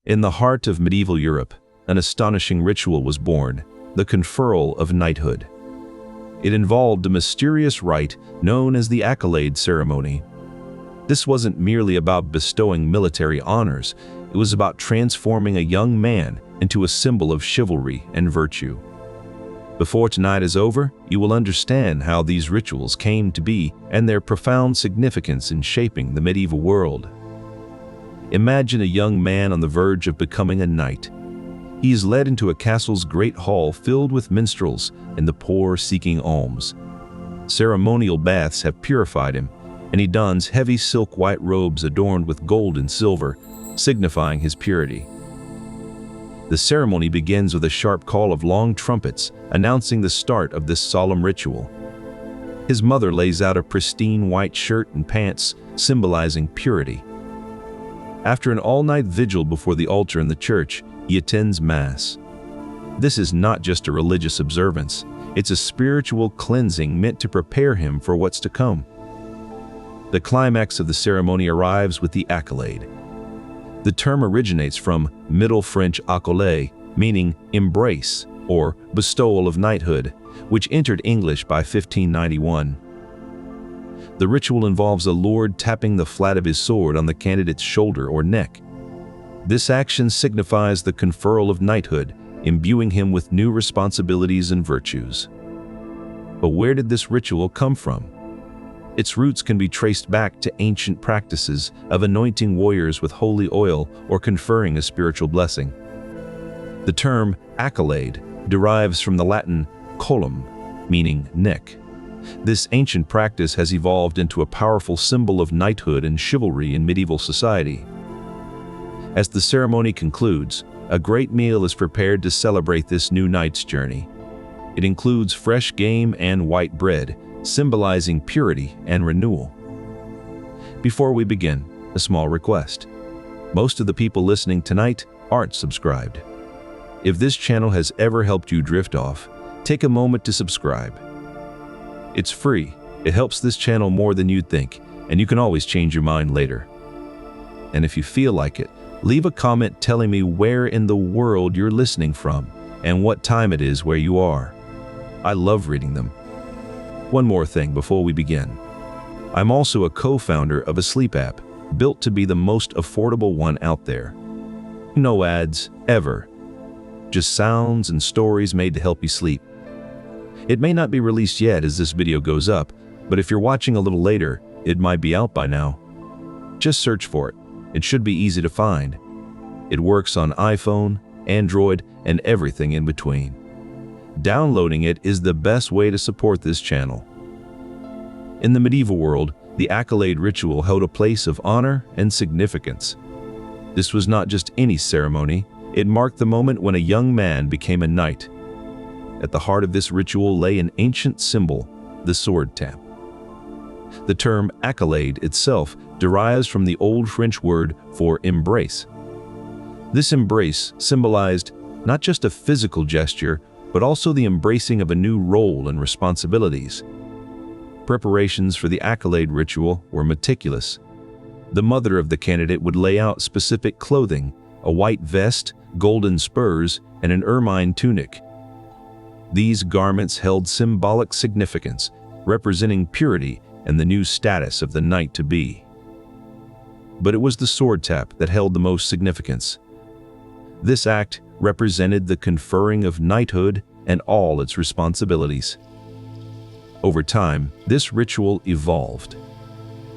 In the heart of medieval Europe, an astonishing ritual was born, the conferral of knighthood. It involved a mysterious rite known as the Accolade ceremony. This wasn't merely about bestowing military honors, it was about transforming a young man into a symbol of chivalry and virtue. Before tonight is over, you will understand how these rituals came to be and their profound significance in shaping the medieval world. Imagine a young man on the verge of becoming a knight. He is led into a castle's great hall filled with minstrels and the poor seeking alms. Ceremonial baths have purified him, and he dons heavy silk white robes adorned with gold and silver, signifying his purity. The ceremony begins with a sharp call of long trumpets, announcing the start of this solemn ritual. His mother lays out a pristine white shirt and pants, symbolizing purity. After an all-night vigil before the altar in the church, he attends Mass. This is not just a religious observance, it's a spiritual cleansing meant to prepare him for what's to come. The climax of the ceremony arrives with the Accolade. The term originates from Middle French accolade, meaning embrace or bestowal of knighthood, which entered English by 1591. The ritual involves a lord tapping the flat of his sword on the candidate's shoulder or neck. This action signifies the conferral of knighthood, imbuing him with new responsibilities and virtues. But where did this ritual come from? Its roots can be traced back to ancient practices of anointing warriors with holy oil or conferring a spiritual blessing. The term accolade derives from the Latin column, meaning neck. This ancient practice has evolved into a powerful symbol of knighthood and chivalry in medieval society. As the ceremony concludes, a great meal is prepared to celebrate this new knight's journey. It includes fresh game and white bread, symbolizing purity and renewal. Before we begin, a small request. Most of the people listening tonight aren't subscribed. If this channel has ever helped you drift off, take a moment to subscribe. It's free, it helps this channel more than you'd think, and you can always change your mind later. And if you feel like it, leave a comment telling me where in the world you're listening from and what time it is where you are. I love reading them. One more thing before we begin. I'm also a co-founder of a sleep app built to be the most affordable one out there. No ads, ever. Just sounds and stories made to help you sleep. It may not be released yet as this video goes up, but if you're watching a little later, it might be out by now. Just search for it. It should be easy to find. It works on iPhone, Android, and everything in between. Downloading it is the best way to support this channel. In the medieval world, the Accolade ritual held a place of honor and significance. This was not just any ceremony, it marked the moment when a young man became a knight. At the heart of this ritual lay an ancient symbol, the sword tap. The term accolade itself derives from the Old French word for embrace. This embrace symbolized not just a physical gesture, but also the embracing of a new role and responsibilities. Preparations for the Accolade ritual were meticulous. The mother of the candidate would lay out specific clothing, a white vest, golden spurs, and an ermine tunic. These garments held symbolic significance, representing purity and the new status of the knight-to-be. But it was the sword tap that held the most significance. This act represented the conferring of knighthood and all its responsibilities. Over time, this ritual evolved.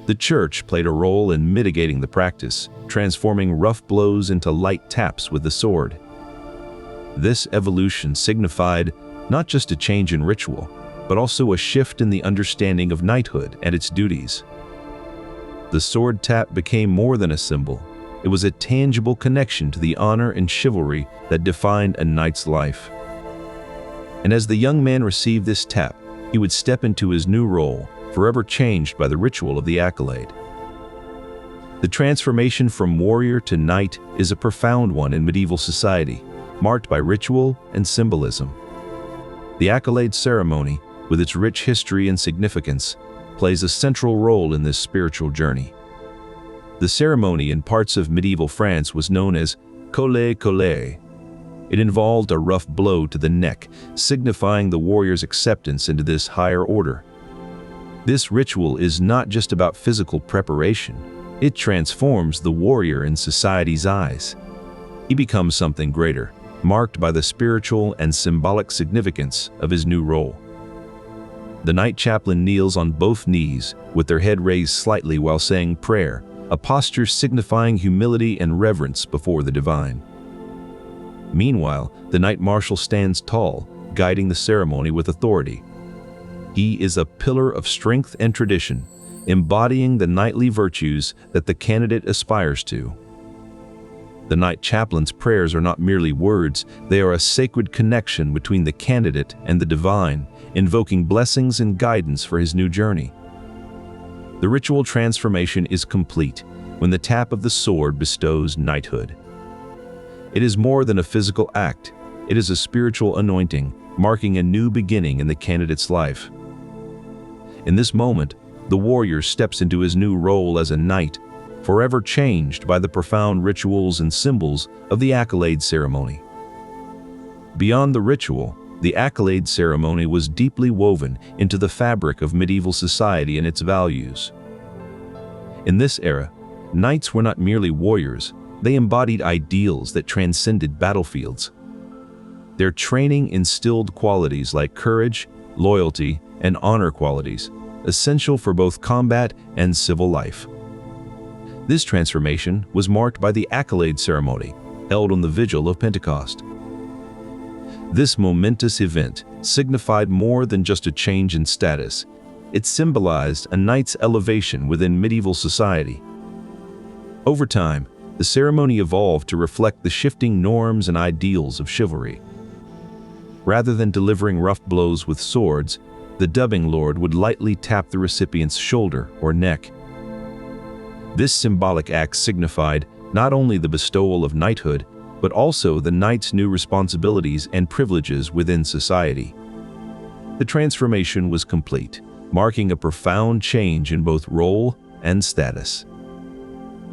The church played a role in mitigating the practice, transforming rough blows into light taps with the sword. This evolution signified not just a change in ritual, but also a shift in the understanding of knighthood and its duties. The sword tap became more than a symbol. It was a tangible connection to the honor and chivalry that defined a knight's life. And as the young man received this tap, he would step into his new role, forever changed by the ritual of the Accolade. The transformation from warrior to knight is a profound one in medieval society, marked by ritual and symbolism. The Accolade ceremony, with its rich history and significance, plays a central role in this spiritual journey. The ceremony in parts of medieval France was known as cole. It involved a rough blow to the neck, signifying the warrior's acceptance into this higher order. This ritual is not just about physical preparation. It transforms the warrior in society's eyes. He becomes something greater, marked by the spiritual and symbolic significance of his new role. The knight chaplain kneels on both knees, with their head raised slightly while saying prayer, a posture signifying humility and reverence before the divine. Meanwhile, the knight marshal stands tall, guiding the ceremony with authority. He is a pillar of strength and tradition, embodying the knightly virtues that the candidate aspires to. The knight chaplain's prayers are not merely words, they are a sacred connection between the candidate and the divine, invoking blessings and guidance for his new journey. The ritual transformation is complete when the tap of the sword bestows knighthood. It is more than a physical act, it is a spiritual anointing, marking a new beginning in the candidate's life. In this moment, the warrior steps into his new role as a knight, forever changed by the profound rituals and symbols of the Accolade ceremony. Beyond the ritual, the Accolade ceremony was deeply woven into the fabric of medieval society and its values. In this era, knights were not merely warriors, they embodied ideals that transcended battlefields. Their training instilled qualities like courage, loyalty, and honor qualities, essential for both combat and civil life. This transformation was marked by the Accolade ceremony, held on the Vigil of Pentecost. This momentous event signified more than just a change in status. It symbolized a knight's elevation within medieval society. Over time, the ceremony evolved to reflect the shifting norms and ideals of chivalry. Rather than delivering rough blows with swords, the dubbing lord would lightly tap the recipient's shoulder or neck. This symbolic act signified not only the bestowal of knighthood, but also the knight's new responsibilities and privileges within society. The transformation was complete, marking a profound change in both role and status.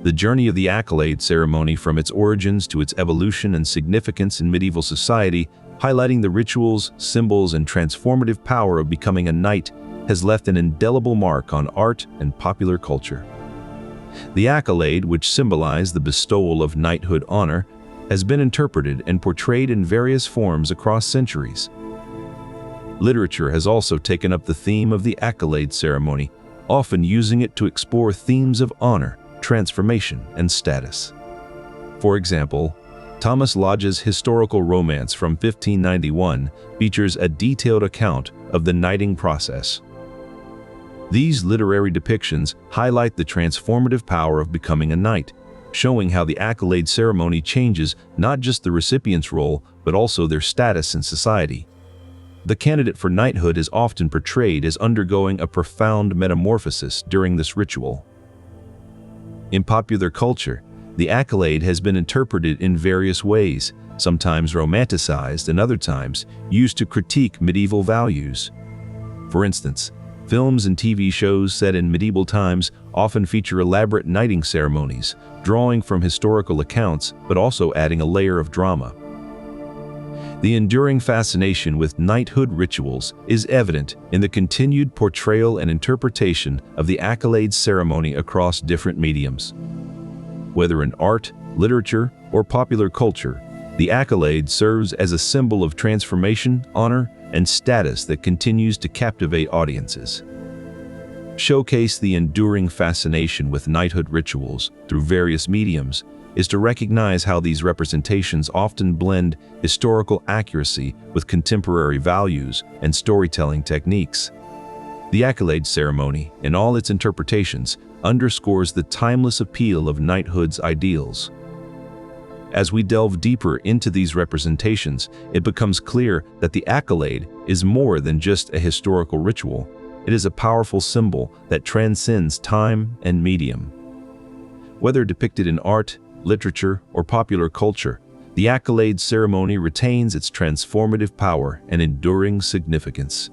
The journey of the Accolade ceremony, from its origins to its evolution and significance in medieval society, highlighting the rituals, symbols, and transformative power of becoming a knight, has left an indelible mark on art and popular culture. The Accolade, which symbolized the bestowal of knighthood honor, has been interpreted and portrayed in various forms across centuries. Literature has also taken up the theme of the Accolade ceremony, often using it to explore themes of honor, transformation, and status. For example, Thomas Lodge's historical romance from 1591 features a detailed account of the knighting process. These literary depictions highlight the transformative power of becoming a knight, showing how the Accolade ceremony changes not just the recipient's role, but also their status in society. The candidate for knighthood is often portrayed as undergoing a profound metamorphosis during this ritual. In popular culture, the Accolade has been interpreted in various ways, sometimes romanticized and other times used to critique medieval values. For instance, films and TV shows set in medieval times often feature elaborate knighting ceremonies, drawing from historical accounts but also adding a layer of drama. The enduring fascination with knighthood rituals is evident in the continued portrayal and interpretation of the Accolade ceremony across different mediums. Whether in art, literature, or popular culture, the Accolade serves as a symbol of transformation, honor, and status that continues to captivate audiences. Showcase the enduring fascination with knighthood rituals through various mediums is to recognize how these representations often blend historical accuracy with contemporary values and storytelling techniques. The Accolade ceremony, in all its interpretations, underscores the timeless appeal of knighthood's ideals. As we delve deeper into these representations, it becomes clear that the Accolade is more than just a historical ritual. It is a powerful symbol that transcends time and medium. Whether depicted in art, literature, or popular culture, the Accolade ceremony retains its transformative power and enduring significance.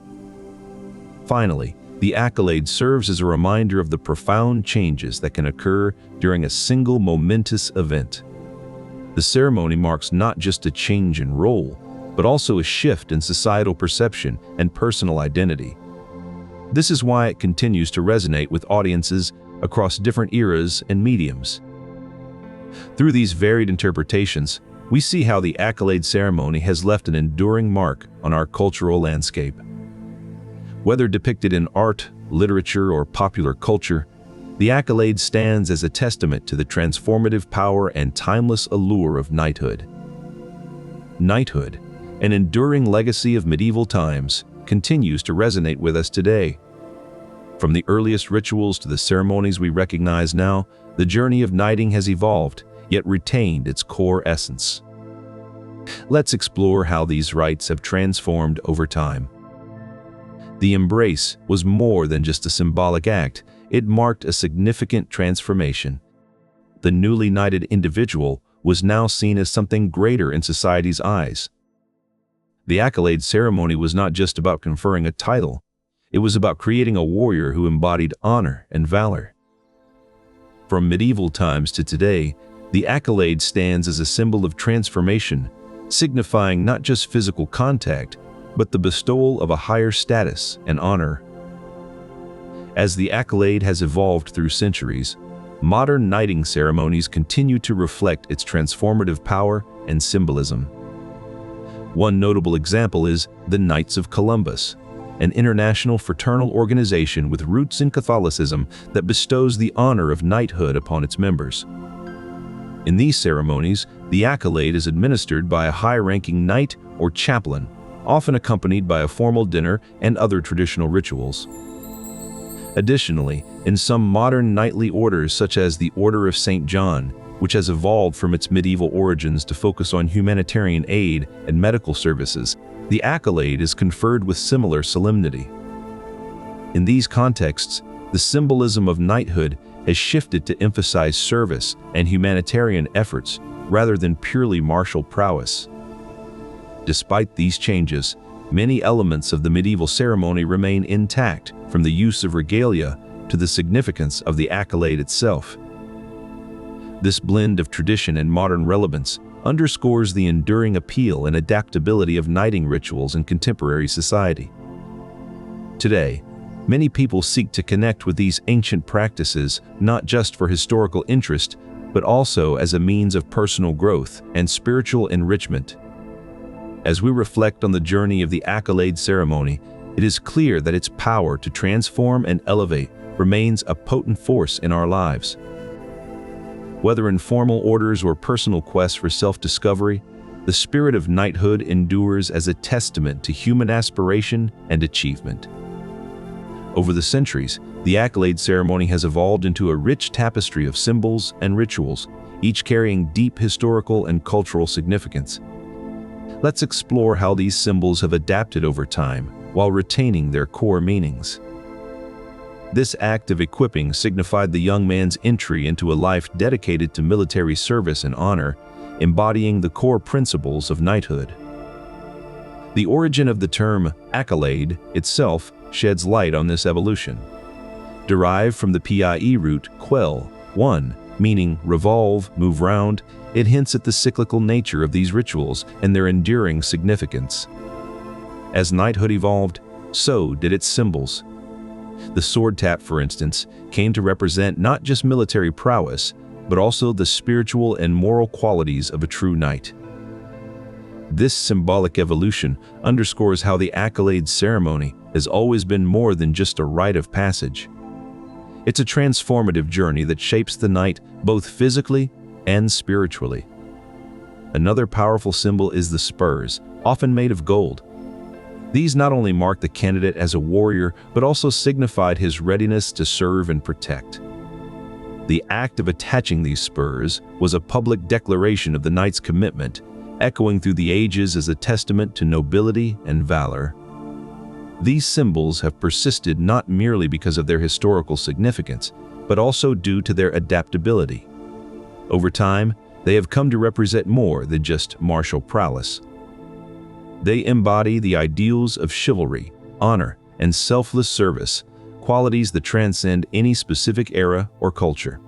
Finally, the Accolade serves as a reminder of the profound changes that can occur during a single momentous event. The The ceremony marks not just a change in role, but also a shift in societal perception and personal identity. This is why it continues to resonate with audiences across different eras and mediums. Through these varied interpretations, we see how the Accolade ceremony has left an enduring mark on our cultural landscape. Whether depicted in art, literature, or popular culture, the Accolade stands as a testament to the transformative power and timeless allure of knighthood. Knighthood, an enduring legacy of medieval times, continues to resonate with us today. From the earliest rituals to the ceremonies we recognize now, the journey of knighting has evolved, yet retained its core essence. Let's explore how these rites have transformed over time. The embrace was more than just a symbolic act, it marked a significant transformation. The newly knighted individual was now seen as something greater in society's eyes. The Accolade ceremony was not just about conferring a title, it was about creating a warrior who embodied honor and valor. From medieval times to today, the Accolade stands as a symbol of transformation, signifying not just physical contact, but the bestowal of a higher status and honor. As the Accolade has evolved through centuries, modern knighting ceremonies continue to reflect its transformative power and symbolism. One notable example is the Knights of Columbus, an international fraternal organization with roots in Catholicism that bestows the honor of knighthood upon its members. In these ceremonies, the Accolade is administered by a high-ranking knight or chaplain, often accompanied by a formal dinner and other traditional rituals. Additionally, in some modern knightly orders such as the Order of St. John, which has evolved from its medieval origins to focus on humanitarian aid and medical services, the Accolade is conferred with similar solemnity. In these contexts, the symbolism of knighthood has shifted to emphasize service and humanitarian efforts rather than purely martial prowess. Despite these changes, many elements of the medieval ceremony remain intact, from the use of regalia to the significance of the Accolade itself. This blend of tradition and modern relevance underscores the enduring appeal and adaptability of knighting rituals in contemporary society. Today, many people seek to connect with these ancient practices not just for historical interest, but also as a means of personal growth and spiritual enrichment. As we reflect on the journey of the Accolade ceremony, it is clear that its power to transform and elevate remains a potent force in our lives. Whether in formal orders or personal quests for self-discovery, the spirit of knighthood endures as a testament to human aspiration and achievement. Over the centuries, the Accolade ceremony has evolved into a rich tapestry of symbols and rituals, each carrying deep historical and cultural significance. Let's explore how these symbols have adapted over time while retaining their core meanings. This act of equipping signified the young man's entry into a life dedicated to military service and honor, embodying the core principles of knighthood. The origin of the term accolade itself sheds light on this evolution. Derived from the PIE root quell, one, meaning revolve, move round, it hints at the cyclical nature of these rituals and their enduring significance. As knighthood evolved, so did its symbols. The sword tap, for instance, came to represent not just military prowess, but also the spiritual and moral qualities of a true knight. This symbolic evolution underscores how the Accolade ceremony has always been more than just a rite of passage. It's a transformative journey that shapes the knight both physically and spiritually. Another powerful symbol is the spurs, often made of gold. These not only marked the candidate as a warrior, but also signified his readiness to serve and protect. The act of attaching these spurs was a public declaration of the knight's commitment, echoing through the ages as a testament to nobility and valor. These symbols have persisted not merely because of their historical significance, but also due to their adaptability. Over time, they have come to represent more than just martial prowess. They embody the ideals of chivalry, honor, and selfless service, qualities that transcend any specific era or culture.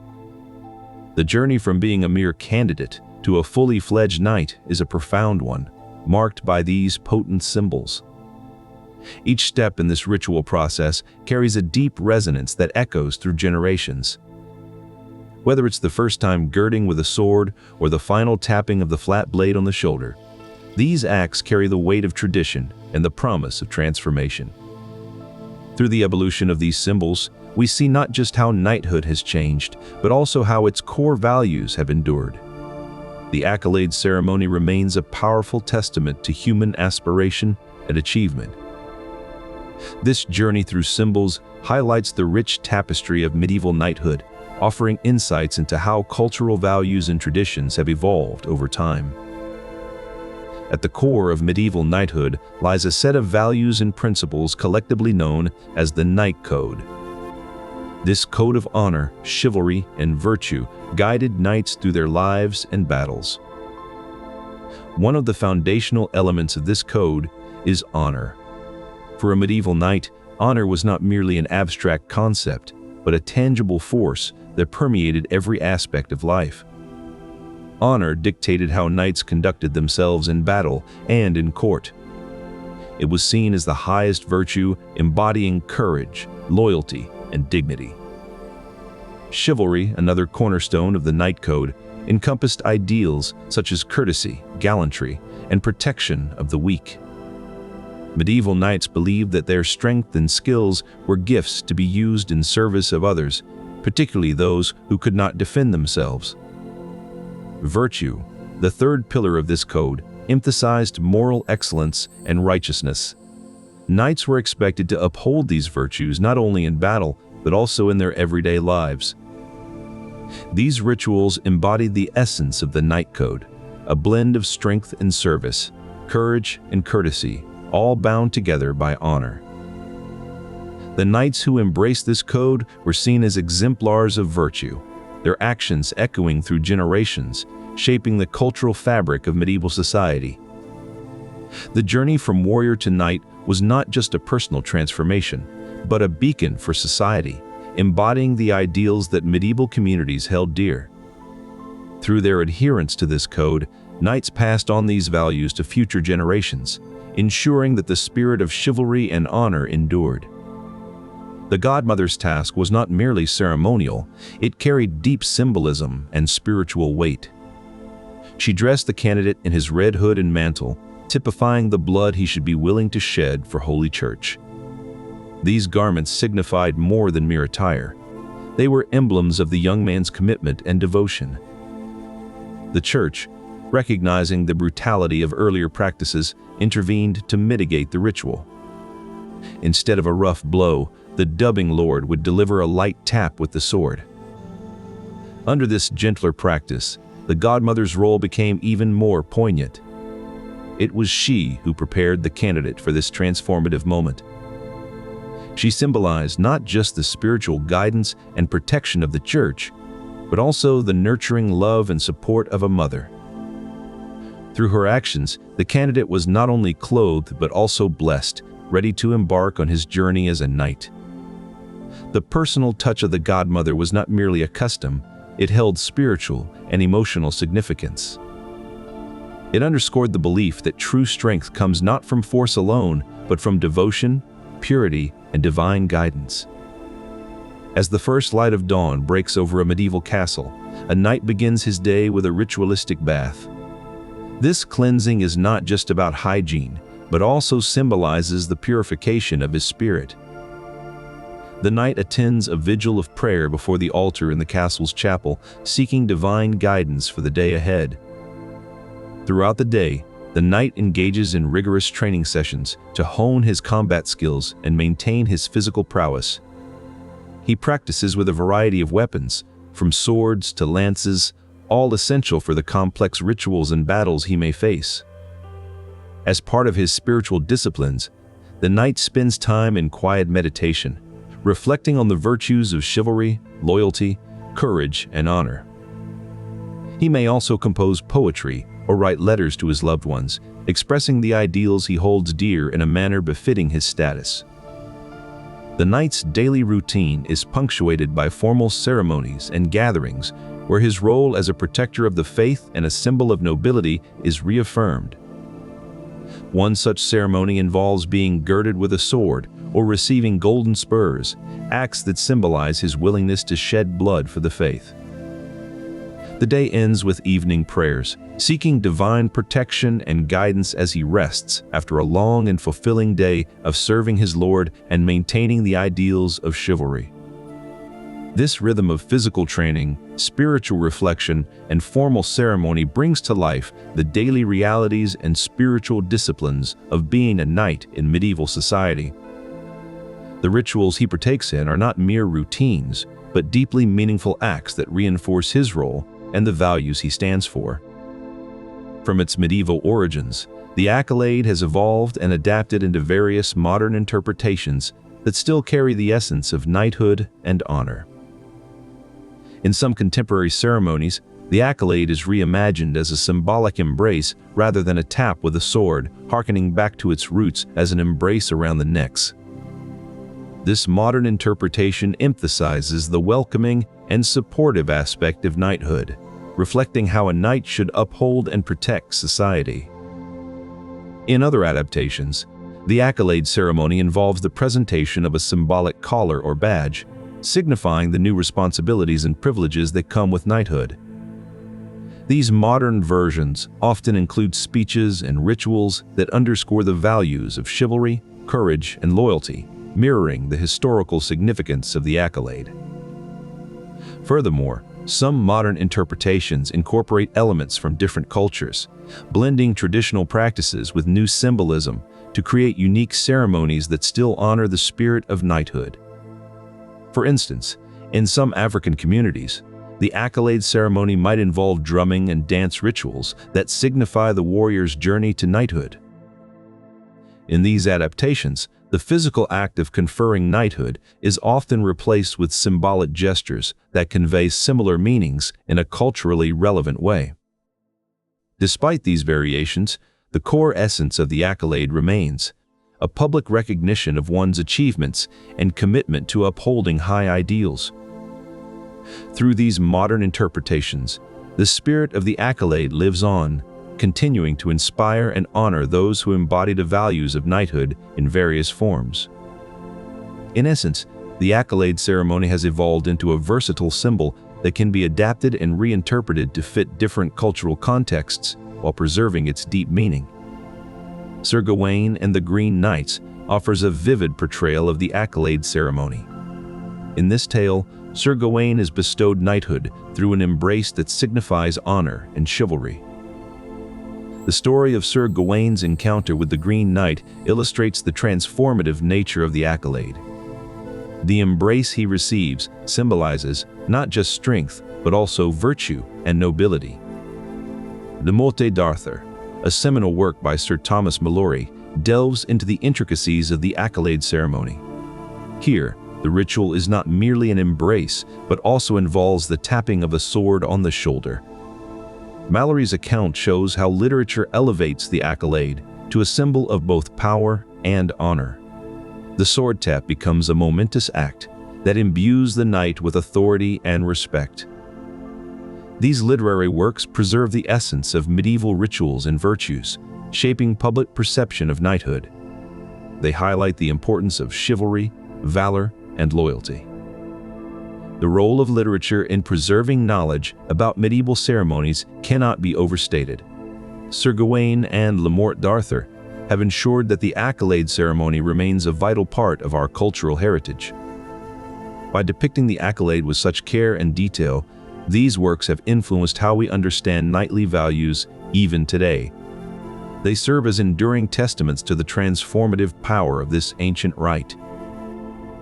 The journey from being a mere candidate to a fully fledged knight is a profound one, marked by these potent symbols. Each step in this ritual process carries a deep resonance that echoes through generations. Whether it's the first time girding with a sword or the final tapping of the flat blade on the shoulder, these acts carry the weight of tradition and the promise of transformation. Through the evolution of these symbols, we see not just how knighthood has changed, but also how its core values have endured. The Accolade ceremony remains a powerful testament to human aspiration and achievement. This journey through symbols highlights the rich tapestry of medieval knighthood, offering insights into how cultural values and traditions have evolved over time. At the core of medieval knighthood lies a set of values and principles collectively known as the Knight Code. This code of honor, chivalry, and virtue guided knights through their lives and battles. One of the foundational elements of this code is honor. For a medieval knight, honor was not merely an abstract concept, but a tangible force that permeated every aspect of life. Honor dictated how knights conducted themselves in battle and in court. It was seen as the highest virtue, embodying courage, loyalty, and dignity. Chivalry, another cornerstone of the Knight Code, encompassed ideals such as courtesy, gallantry, and protection of the weak. Medieval knights believed that their strength and skills were gifts to be used in service of others, particularly those who could not defend themselves. Virtue, the third pillar of this code, emphasized moral excellence and righteousness. Knights were expected to uphold these virtues not only in battle, but also in their everyday lives. These rituals embodied the essence of the Knight Code, a blend of strength and service, courage and courtesy, all bound together by honor. The knights who embraced this code were seen as exemplars of virtue, their actions echoing through generations, shaping the cultural fabric of medieval society. The journey from warrior to knight was not just a personal transformation, but a beacon for society, embodying the ideals that medieval communities held dear. Through their adherence to this code, knights passed on these values to future generations, ensuring that the spirit of chivalry and honor endured. The Godmother's task was not merely ceremonial, it carried deep symbolism and spiritual weight. She dressed the candidate in his red hood and mantle, typifying the blood he should be willing to shed for Holy Church. These garments signified more than mere attire. They were emblems of the young man's commitment and devotion. The Church, recognizing the brutality of earlier practices, intervened to mitigate the ritual. Instead of a rough blow, the dubbing lord would deliver a light tap with the sword. Under this gentler practice, the Godmother's role became even more poignant. It was she who prepared the candidate for this transformative moment. She symbolized not just the spiritual guidance and protection of the Church, but also the nurturing love and support of a mother. Through her actions, the candidate was not only clothed but also blessed, ready to embark on his journey as a knight. The personal touch of the Godmother was not merely a custom, it held spiritual and emotional significance. It underscored the belief that true strength comes not from force alone, but from devotion, purity, and divine guidance. As the first light of dawn breaks over a medieval castle, a knight begins his day with a ritualistic bath. This cleansing is not just about hygiene, but also symbolizes the purification of his spirit. The knight attends a vigil of prayer before the altar in the castle's chapel, seeking divine guidance for the day ahead. Throughout the day, the knight engages in rigorous training sessions to hone his combat skills and maintain his physical prowess. He practices with a variety of weapons, from swords to lances, all essential for the complex rituals and battles he may face. As part of his spiritual disciplines, the knight spends time in quiet meditation, reflecting on the virtues of chivalry, loyalty, courage, and honor. He may also compose poetry or write letters to his loved ones, expressing the ideals he holds dear in a manner befitting his status. The knight's daily routine is punctuated by formal ceremonies and gatherings where his role as a protector of the faith and a symbol of nobility is reaffirmed. One such ceremony involves being girded with a sword or receiving golden spurs, acts that symbolize his willingness to shed blood for the faith. The day ends with evening prayers, seeking divine protection and guidance as he rests after a long and fulfilling day of serving his Lord and maintaining the ideals of chivalry. This rhythm of physical training, spiritual reflection, and formal ceremony brings to life the daily realities and spiritual disciplines of being a knight in medieval society. The rituals he partakes in are not mere routines, but deeply meaningful acts that reinforce his role and the values he stands for. From its medieval origins, the Accolade has evolved and adapted into various modern interpretations that still carry the essence of knighthood and honor. In some contemporary ceremonies, the Accolade is reimagined as a symbolic embrace rather than a tap with a sword, hearkening back to its roots as an embrace around the necks. This modern interpretation emphasizes the welcoming and supportive aspect of knighthood, reflecting how a knight should uphold and protect society. In other adaptations, the Accolade ceremony involves the presentation of a symbolic collar or badge, signifying the new responsibilities and privileges that come with knighthood. These modern versions often include speeches and rituals that underscore the values of chivalry, courage, and loyalty, mirroring the historical significance of the Accolade. Furthermore, some modern interpretations incorporate elements from different cultures, blending traditional practices with new symbolism to create unique ceremonies that still honor the spirit of knighthood. For instance, in some African communities, the Accolade ceremony might involve drumming and dance rituals that signify the warrior's journey to knighthood. In these adaptations, the physical act of conferring knighthood is often replaced with symbolic gestures that convey similar meanings in a culturally relevant way. Despite these variations, the core essence of the Accolade remains: a public recognition of one's achievements and commitment to upholding high ideals. Through these modern interpretations, the spirit of the Accolade lives on, continuing to inspire and honor those who embody the values of knighthood in various forms. In essence, the Accolade ceremony has evolved into a versatile symbol that can be adapted and reinterpreted to fit different cultural contexts while preserving its deep meaning. Sir Gawain and the Green Knights offers a vivid portrayal of the Accolade ceremony. In this tale, Sir Gawain is bestowed knighthood through an embrace that signifies honor and chivalry. The story of Sir Gawain's encounter with the Green Knight illustrates the transformative nature of the Accolade. The embrace he receives symbolizes not just strength, but also virtue and nobility. The Morte d'Arthur, a seminal work by Sir Thomas Malory, delves into the intricacies of the Accolade ceremony. Here, the ritual is not merely an embrace, but also involves the tapping of a sword on the shoulder. Malory's account shows how literature elevates the Accolade to a symbol of both power and honor. The sword tap becomes a momentous act that imbues the knight with authority and respect. These literary works preserve the essence of medieval rituals and virtues, shaping public perception of knighthood. They highlight the importance of chivalry, valor, and loyalty. The role of literature in preserving knowledge about medieval ceremonies cannot be overstated. Sir Gawain and Le Morte d'Arthur have ensured that the Accolade ceremony remains a vital part of our cultural heritage. By depicting the Accolade with such care and detail, these works have influenced how we understand knightly values even today. They serve as enduring testaments to the transformative power of this ancient rite.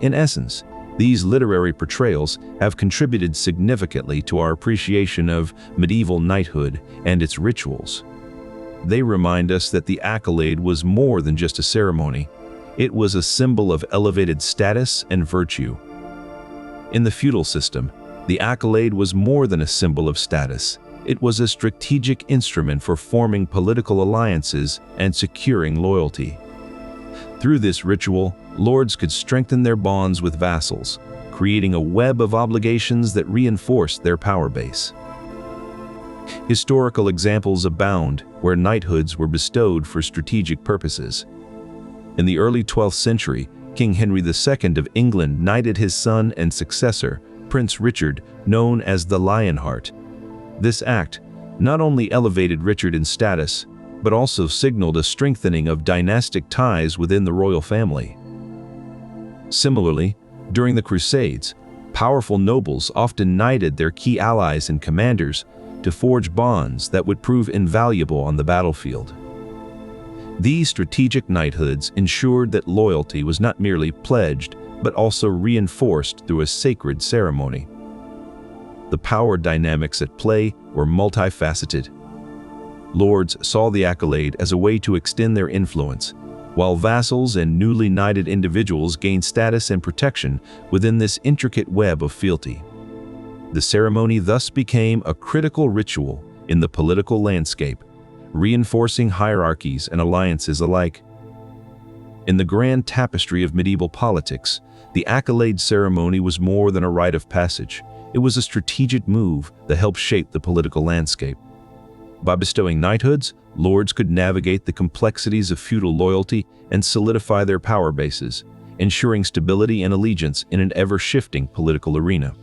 In essence, these literary portrayals have contributed significantly to our appreciation of medieval knighthood and its rituals. They remind us that the Accolade was more than just a ceremony. It was a symbol of elevated status and virtue. In the feudal system, the Accolade was more than a symbol of status. It was a strategic instrument for forming political alliances and securing loyalty. Through this ritual, lords could strengthen their bonds with vassals, creating a web of obligations that reinforced their power base. Historical examples abound where knighthoods were bestowed for strategic purposes. In the early 12th century, King Henry II of England knighted his son and successor, Prince Richard, known as the Lionheart. This act not only elevated Richard in status, but also signaled a strengthening of dynastic ties within the royal family. Similarly, during the Crusades, powerful nobles often knighted their key allies and commanders to forge bonds that would prove invaluable on the battlefield. These strategic knighthoods ensured that loyalty was not merely pledged, but also reinforced through a sacred ceremony. The power dynamics at play were multifaceted. Lords saw the accolade as a way to extend their influence, while vassals and newly knighted individuals gained status and protection within this intricate web of fealty. The ceremony thus became a critical ritual in the political landscape, reinforcing hierarchies and alliances alike. In the grand tapestry of medieval politics, the Accolade ceremony was more than a rite of passage. It was a strategic move that helped shape the political landscape. By bestowing knighthoods, lords could navigate the complexities of feudal loyalty and solidify their power bases, ensuring stability and allegiance in an ever-shifting political arena.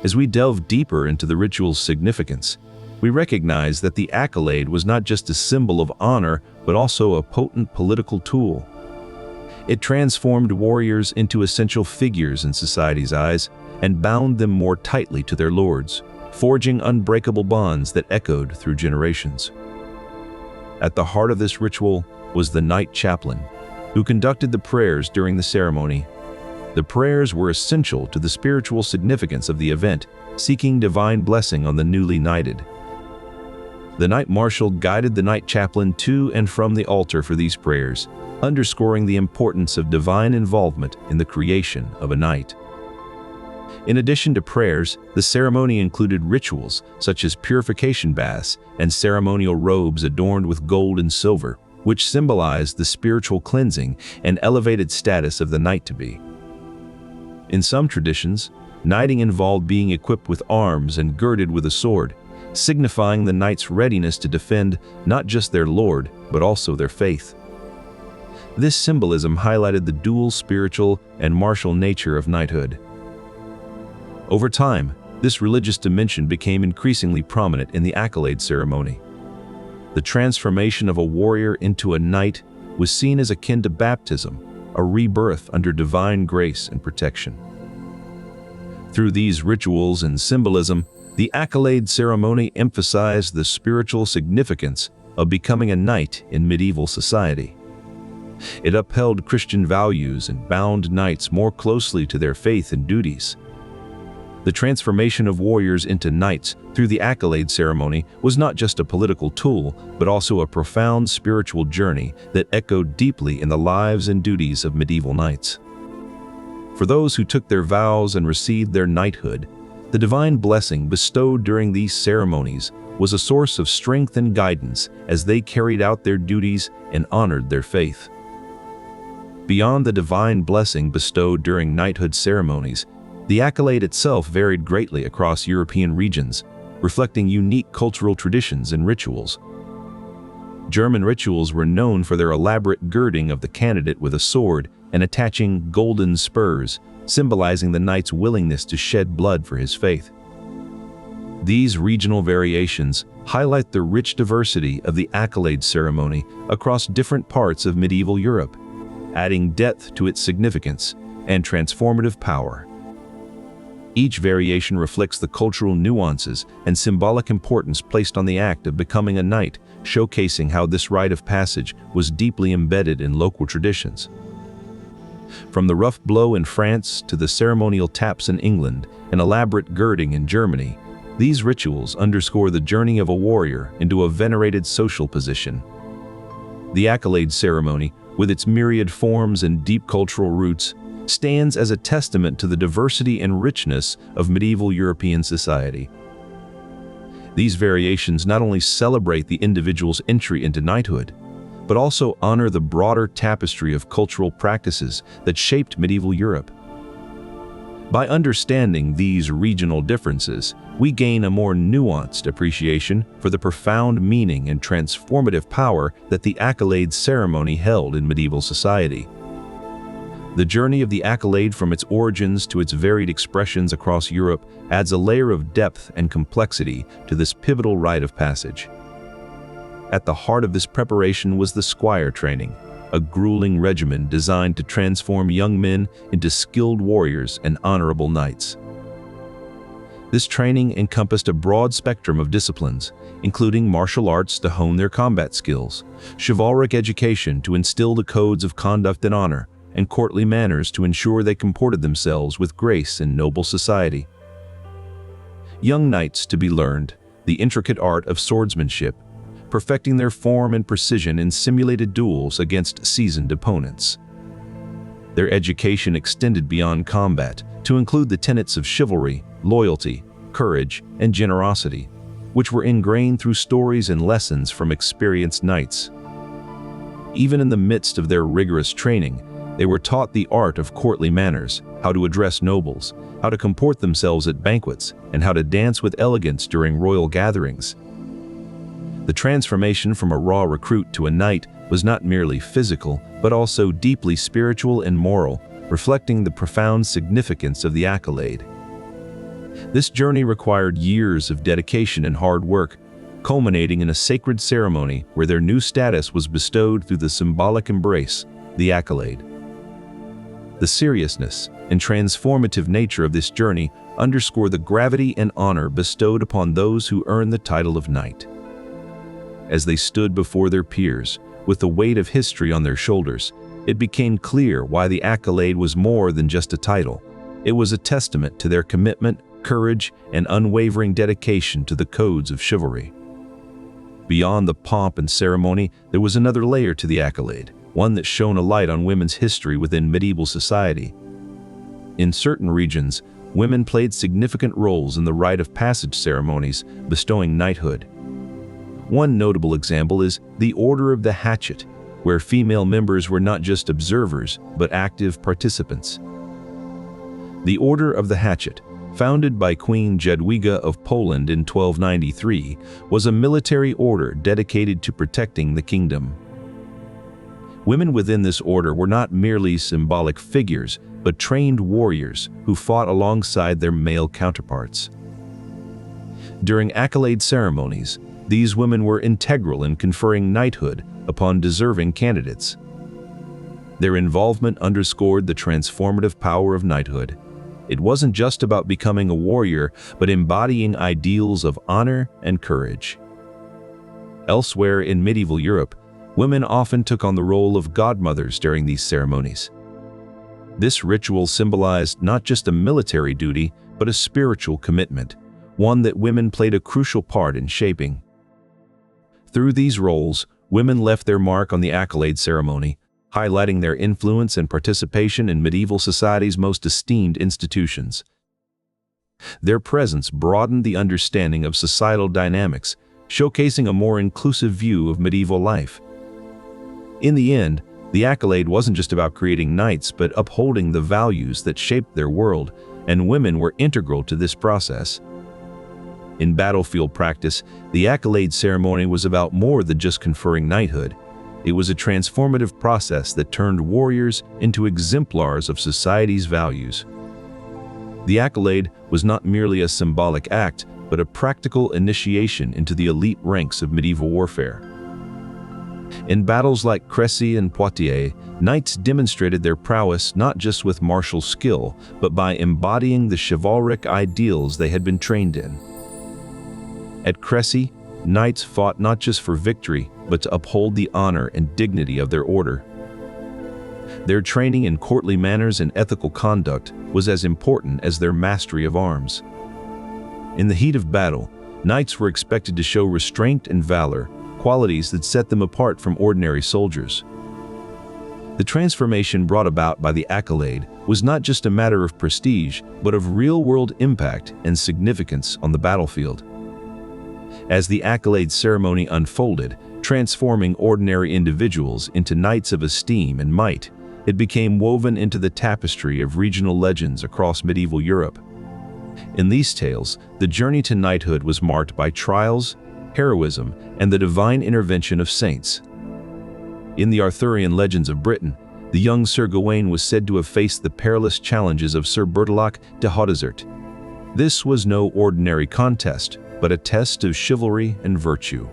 As we delve deeper into the ritual's significance, we recognize that the accolade was not just a symbol of honor, but also a potent political tool. It transformed warriors into essential figures in society's eyes and bound them more tightly to their lords, forging unbreakable bonds that echoed through generations. At the heart of this ritual was the knight chaplain, who conducted the prayers during the ceremony. The prayers were essential to the spiritual significance of the event, seeking divine blessing on the newly knighted. The knight marshal guided the knight chaplain to and from the altar for these prayers, underscoring the importance of divine involvement in the creation of a knight. In addition to prayers, the ceremony included rituals such as purification baths and ceremonial robes adorned with gold and silver, which symbolized the spiritual cleansing and elevated status of the knight-to-be. In some traditions, knighting involved being equipped with arms and girded with a sword, signifying the knight's readiness to defend not just their lord, but also their faith. This symbolism highlighted the dual spiritual and martial nature of knighthood. Over time, this religious dimension became increasingly prominent in the accolade ceremony. The transformation of a warrior into a knight was seen as akin to baptism, a rebirth under divine grace and protection. Through these rituals and symbolism, the accolade ceremony emphasized the spiritual significance of becoming a knight in medieval society. It upheld Christian values and bound knights more closely to their faith and duties. The transformation of warriors into knights through the accolade ceremony was not just a political tool, but also a profound spiritual journey that echoed deeply in the lives and duties of medieval knights. For those who took their vows and received their knighthood, the divine blessing bestowed during these ceremonies was a source of strength and guidance as they carried out their duties and honored their faith. Beyond the divine blessing bestowed during knighthood ceremonies, the accolade itself varied greatly across European regions, reflecting unique cultural traditions and rituals. German rituals were known for their elaborate girding of the candidate with a sword and attaching golden spurs, symbolizing the knight's willingness to shed blood for his faith. These regional variations highlight the rich diversity of the accolade ceremony across different parts of medieval Europe, adding depth to its significance and transformative power. Each variation reflects the cultural nuances and symbolic importance placed on the act of becoming a knight, showcasing how this rite of passage was deeply embedded in local traditions. From the rough blow in France to the ceremonial taps in England and elaborate girding in Germany, these rituals underscore the journey of a warrior into a venerated social position. The accolade ceremony, with its myriad forms and deep cultural roots, stands as a testament to the diversity and richness of medieval European society. These variations not only celebrate the individual's entry into knighthood, but also honor the broader tapestry of cultural practices that shaped medieval Europe. By understanding these regional differences, we gain a more nuanced appreciation for the profound meaning and transformative power that the Accolade ceremony held in medieval society. The journey of the Accolade from its origins to its varied expressions across Europe adds a layer of depth and complexity to this pivotal rite of passage. At the heart of this preparation was the squire training, a grueling regimen designed to transform young men into skilled warriors and honorable knights. This training encompassed a broad spectrum of disciplines, including martial arts to hone their combat skills, chivalric education to instill the codes of conduct and honor, and courtly manners to ensure they comported themselves with grace in noble society. Young knights to be learned the intricate art of swordsmanship, perfecting their form and precision in simulated duels against seasoned opponents. Their education extended beyond combat to include the tenets of chivalry, loyalty, courage, and generosity, which were ingrained through stories and lessons from experienced knights. Even in the midst of their rigorous training, they were taught the art of courtly manners, how to address nobles, how to comport themselves at banquets, and how to dance with elegance during royal gatherings. The transformation from a raw recruit to a knight was not merely physical, but also deeply spiritual and moral, reflecting the profound significance of the Accolade. This journey required years of dedication and hard work, culminating in a sacred ceremony where their new status was bestowed through the symbolic embrace, the Accolade. The seriousness and transformative nature of this journey underscore the gravity and honor bestowed upon those who earn the title of knight. As they stood before their peers, with the weight of history on their shoulders, it became clear why the Accolade was more than just a title. It was a testament to their commitment, courage, and unwavering dedication to the codes of chivalry. Beyond the pomp and ceremony, there was another layer to the Accolade, one that shone a light on women's history within medieval society. In certain regions, women played significant roles in the rite of passage ceremonies, bestowing knighthood. One notable example is the Order of the Hatchet, where female members were not just observers, but active participants. The Order of the Hatchet, founded by Queen Jadwiga of Poland in 1293, was a military order dedicated to protecting the kingdom. Women within this order were not merely symbolic figures, but trained warriors who fought alongside their male counterparts. During Accolade ceremonies, these women were integral in conferring knighthood upon deserving candidates. Their involvement underscored the transformative power of knighthood. It wasn't just about becoming a warrior, but embodying ideals of honor and courage. Elsewhere in medieval Europe, women often took on the role of godmothers during these ceremonies. This ritual symbolized not just a military duty, but a spiritual commitment, one that women played a crucial part in shaping. Through these roles, women left their mark on the Accolade ceremony, highlighting their influence and participation in medieval society's most esteemed institutions. Their presence broadened the understanding of societal dynamics, showcasing a more inclusive view of medieval life. In the end, the Accolade wasn't just about creating knights, but upholding the values that shaped their world, and women were integral to this process. In battlefield practice, the Accolade ceremony was about more than just conferring knighthood. It was a transformative process that turned warriors into exemplars of society's values. The Accolade was not merely a symbolic act, but a practical initiation into the elite ranks of medieval warfare. In battles like Crécy and Poitiers, knights demonstrated their prowess not just with martial skill, but by embodying the chivalric ideals they had been trained in. At Crécy, knights fought not just for victory, but to uphold the honor and dignity of their order. Their training in courtly manners and ethical conduct was as important as their mastery of arms. In the heat of battle, knights were expected to show restraint and valor, qualities that set them apart from ordinary soldiers. The transformation brought about by the Accolade was not just a matter of prestige, but of real-world impact and significance on the battlefield. As the Accolade ceremony unfolded, transforming ordinary individuals into knights of esteem and might, it became woven into the tapestry of regional legends across medieval Europe. In these tales, the journey to knighthood was marked by trials, heroism, and the divine intervention of saints. In the Arthurian legends of Britain, the young Sir Gawain was said to have faced the perilous challenges of Sir Bertilak de Hautezert. This was no ordinary contest, but a test of chivalry and virtue.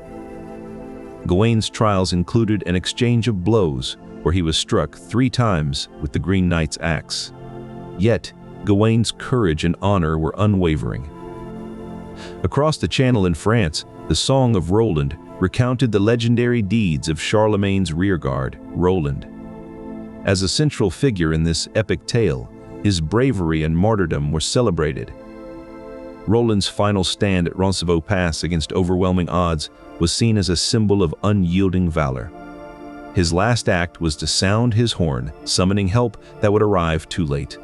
Gawain's trials included an exchange of blows, where he was struck 3 times with the Green Knight's axe. Yet, Gawain's courage and honor were unwavering. Across the Channel in France, the Song of Roland recounted the legendary deeds of Charlemagne's rearguard, Roland. As a central figure in this epic tale, his bravery and martyrdom were celebrated. Roland's final stand at Roncevaux Pass against overwhelming odds was seen as a symbol of unyielding valor. His last act was to sound his horn, summoning help that would arrive too late.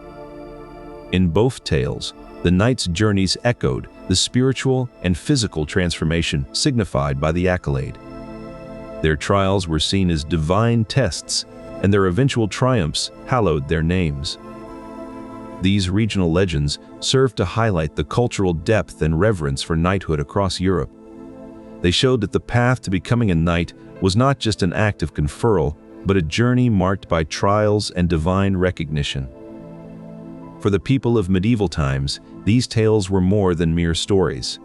In both tales, the knight's journeys echoed the spiritual and physical transformation signified by the Accolade. Their trials were seen as divine tests, and their eventual triumphs hallowed their names. These regional legends served to highlight the cultural depth and reverence for knighthood across Europe. They showed that the path to becoming a knight was not just an act of conferral, but a journey marked by trials and divine recognition. For the people of medieval times, these tales were more than mere stories.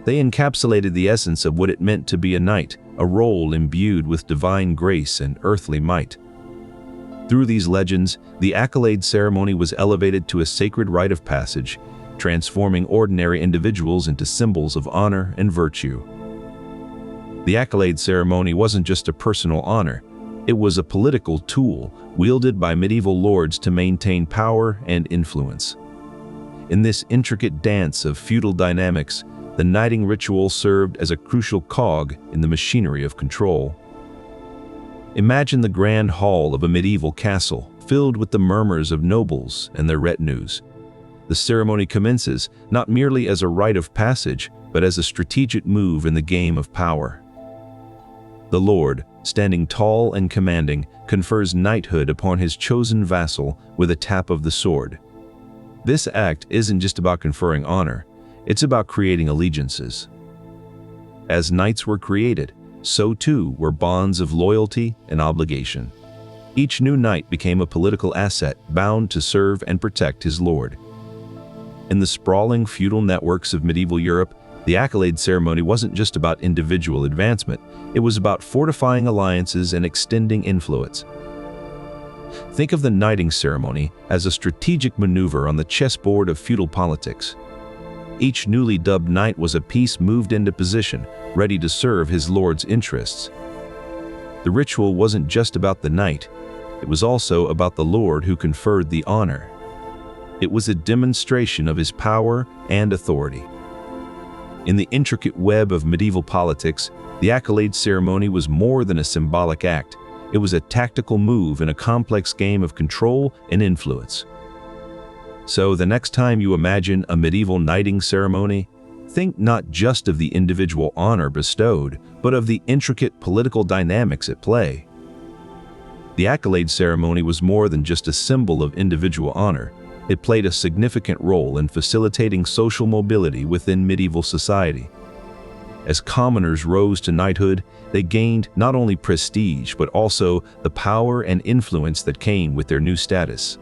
They encapsulated the essence of what it meant to be a knight, a role imbued with divine grace and earthly might. Through these legends, the Accolade ceremony was elevated to a sacred rite of passage, transforming ordinary individuals into symbols of honor and virtue. The Accolade ceremony wasn't just a personal honor, it was a political tool wielded by medieval lords to maintain power and influence. In this intricate dance of feudal dynamics, the knighting ritual served as a crucial cog in the machinery of control. Imagine the grand hall of a medieval castle, filled with the murmurs of nobles and their retinues. The ceremony commences not merely as a rite of passage, but as a strategic move in the game of power. The lord, standing tall and commanding, confers knighthood upon his chosen vassal with a tap of the sword. This act isn't just about conferring honor, it's about creating allegiances. As knights were created, so too were bonds of loyalty and obligation. Each new knight became a political asset bound to serve and protect his lord. In the sprawling feudal networks of medieval Europe, the Accolade ceremony wasn't just about individual advancement, it was about fortifying alliances and extending influence. Think of the knighting ceremony as a strategic maneuver on the chessboard of feudal politics. Each newly dubbed knight was a piece moved into position, ready to serve his lord's interests. The ritual wasn't just about the knight, it was also about the lord who conferred the honor. It was a demonstration of his power and authority. In the intricate web of medieval politics, the Accolade ceremony was more than a symbolic act. It was a tactical move in a complex game of control and influence. So the next time you imagine a medieval knighting ceremony, think not just of the individual honor bestowed, but of the intricate political dynamics at play. The Accolade ceremony was more than just a symbol of individual honor. It played a significant role in facilitating social mobility within medieval society. As commoners rose to knighthood, they gained not only prestige but also the power and influence that came with their new status.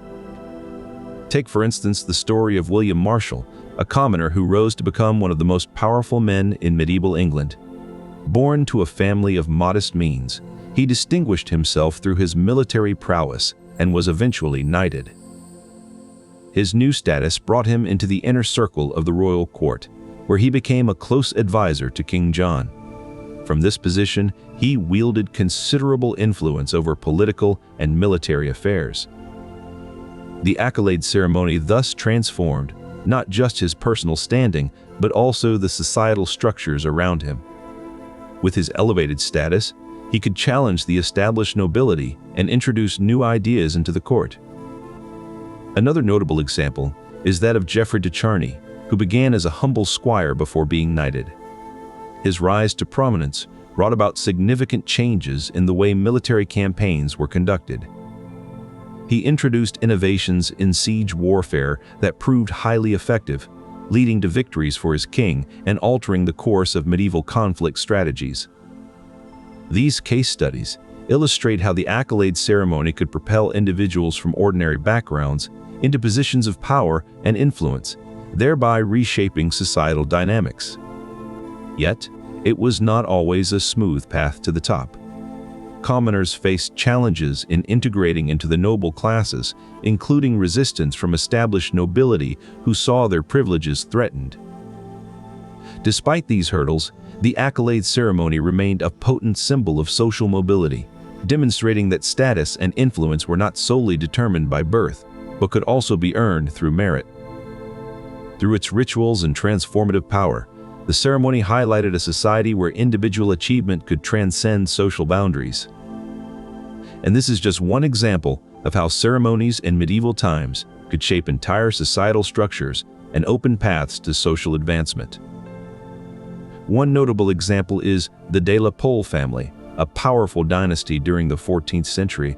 Take, for instance, the story of William Marshall, a commoner who rose to become one of the most powerful men in medieval England. Born to a family of modest means, he distinguished himself through his military prowess and was eventually knighted. His new status brought him into the inner circle of the royal court, where he became a close advisor to King John. From this position, he wielded considerable influence over political and military affairs. The Accolade ceremony thus transformed not just his personal standing, but also the societal structures around him. With his elevated status, he could challenge the established nobility and introduce new ideas into the court. Another notable example is that of Geoffrey de Charny, who began as a humble squire before being knighted. His rise to prominence brought about significant changes in the way military campaigns were conducted. He introduced innovations in siege warfare that proved highly effective, leading to victories for his king and altering the course of medieval conflict strategies. These case studies illustrate how the Accolade ceremony could propel individuals from ordinary backgrounds into positions of power and influence, thereby reshaping societal dynamics. Yet, it was not always a smooth path to the top. Commoners faced challenges in integrating into the noble classes, including resistance from established nobility who saw their privileges threatened. Despite these hurdles, the Accolade ceremony remained a potent symbol of social mobility, demonstrating that status and influence were not solely determined by birth, but could also be earned through merit. Through its rituals and transformative power, the ceremony highlighted a society where individual achievement could transcend social boundaries. And this is just one example of how ceremonies in medieval times could shape entire societal structures and open paths to social advancement. One notable example is the De la Pole family, a powerful dynasty during the 14th century.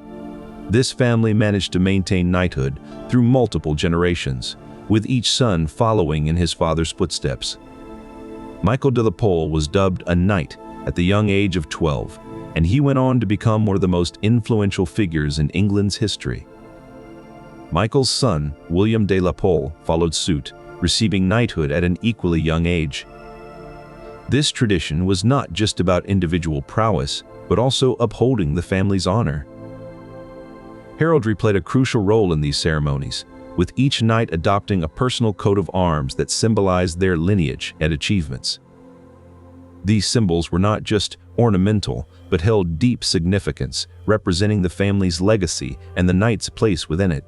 This family managed to maintain knighthood through multiple generations, with each son following in his father's footsteps. Michael de la Pole was dubbed a knight at the young age of 12, and he went on to become one of the most influential figures in England's history. Michael's son, William de la Pole, followed suit, receiving knighthood at an equally young age. This tradition was not just about individual prowess, but also upholding the family's honor. Heraldry played a crucial role in these ceremonies, with each knight adopting a personal coat of arms that symbolized their lineage and achievements. These symbols were not just ornamental, but held deep significance, representing the family's legacy and the knight's place within it.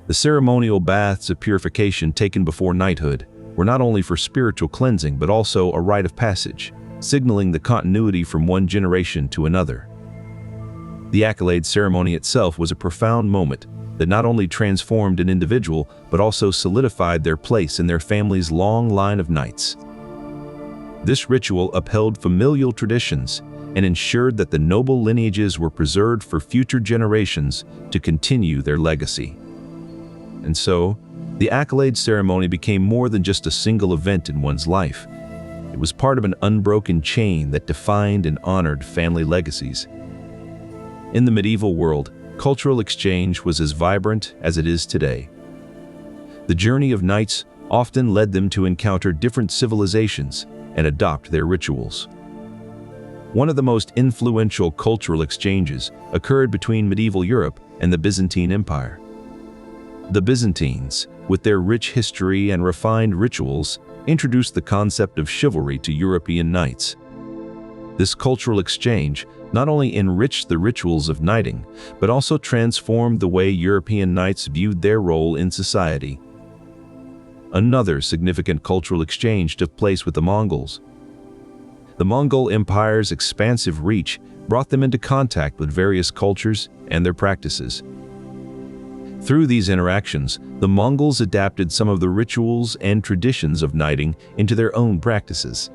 The ceremonial baths of purification taken before knighthood were not only for spiritual cleansing but also a rite of passage, signaling the continuity from one generation to another. The Accolade ceremony itself was a profound moment that not only transformed an individual but also solidified their place in their family's long line of knights. This ritual upheld familial traditions and ensured that the noble lineages were preserved for future generations to continue their legacy. And so, the Accolade ceremony became more than just a single event in one's life. It was part of an unbroken chain that defined and honored family legacies. In the medieval world, cultural exchange was as vibrant as it is today. The journey of knights often led them to encounter different civilizations and adopt their rituals. One of the most influential cultural exchanges occurred between medieval Europe and the Byzantine Empire. The Byzantines, with their rich history and refined rituals, introduced the concept of chivalry to European knights. This cultural exchange not only enriched the rituals of knighting, but also transformed the way European knights viewed their role in society. Another significant cultural exchange took place with the Mongols. The Mongol Empire's expansive reach brought them into contact with various cultures and their practices. Through these interactions, the Mongols adapted some of the rituals and traditions of knighting into their own practices.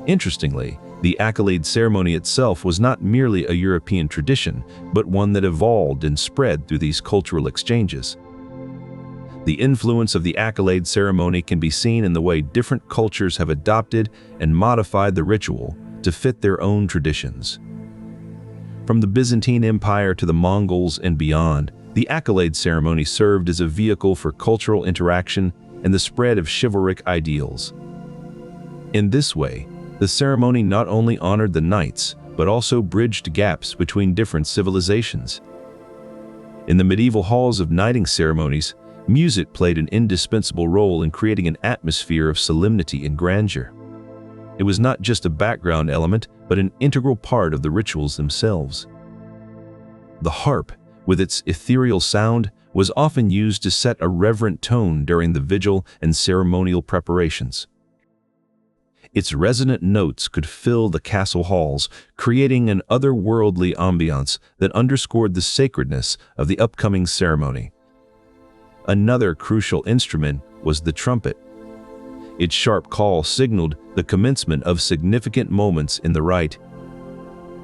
Interestingly, the Accolade ceremony itself was not merely a European tradition, but one that evolved and spread through these cultural exchanges. The influence of the Accolade ceremony can be seen in the way different cultures have adopted and modified the ritual to fit their own traditions. From the Byzantine Empire to the Mongols and beyond, the Accolade ceremony served as a vehicle for cultural interaction and the spread of chivalric ideals. In this way, the ceremony not only honored the knights, but also bridged gaps between different civilizations. In the medieval halls of knighting ceremonies, music played an indispensable role in creating an atmosphere of solemnity and grandeur. It was not just a background element, but an integral part of the rituals themselves. The harp, with its ethereal sound, was often used to set a reverent tone during the vigil and ceremonial preparations. Its resonant notes could fill the castle halls, creating an otherworldly ambiance that underscored the sacredness of the upcoming ceremony. Another crucial instrument was the trumpet. Its sharp call signaled the commencement of significant moments in the rite.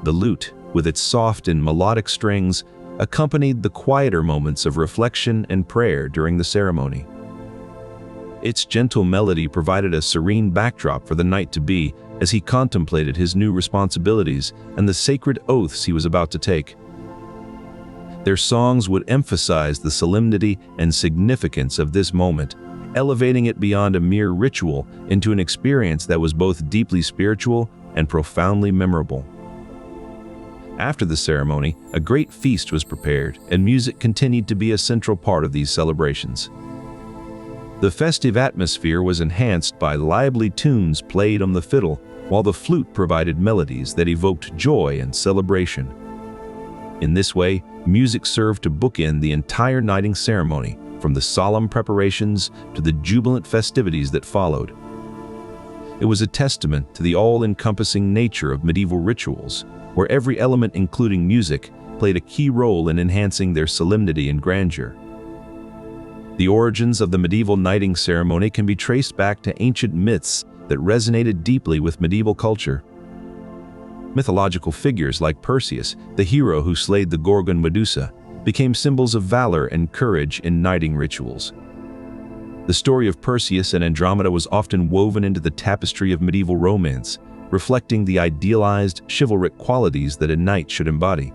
The lute, with its soft and melodic strings, accompanied the quieter moments of reflection and prayer during the ceremony. Its gentle melody provided a serene backdrop for the knight to be as he contemplated his new responsibilities and the sacred oaths he was about to take. Their songs would emphasize the solemnity and significance of this moment, elevating it beyond a mere ritual into an experience that was both deeply spiritual and profoundly memorable. After the ceremony, a great feast was prepared, and music continued to be a central part of these celebrations. The festive atmosphere was enhanced by lively tunes played on the fiddle, while the flute provided melodies that evoked joy and celebration. In this way, music served to bookend the entire knighting ceremony, from the solemn preparations to the jubilant festivities that followed. It was a testament to the all-encompassing nature of medieval rituals, where every element, including music, played a key role in enhancing their solemnity and grandeur. The origins of the medieval knighting ceremony can be traced back to ancient myths that resonated deeply with medieval culture. Mythological figures like Perseus, the hero who slayed the Gorgon Medusa, became symbols of valor and courage in knighting rituals. The story of Perseus and Andromeda was often woven into the tapestry of medieval romance, reflecting the idealized, chivalric qualities that a knight should embody.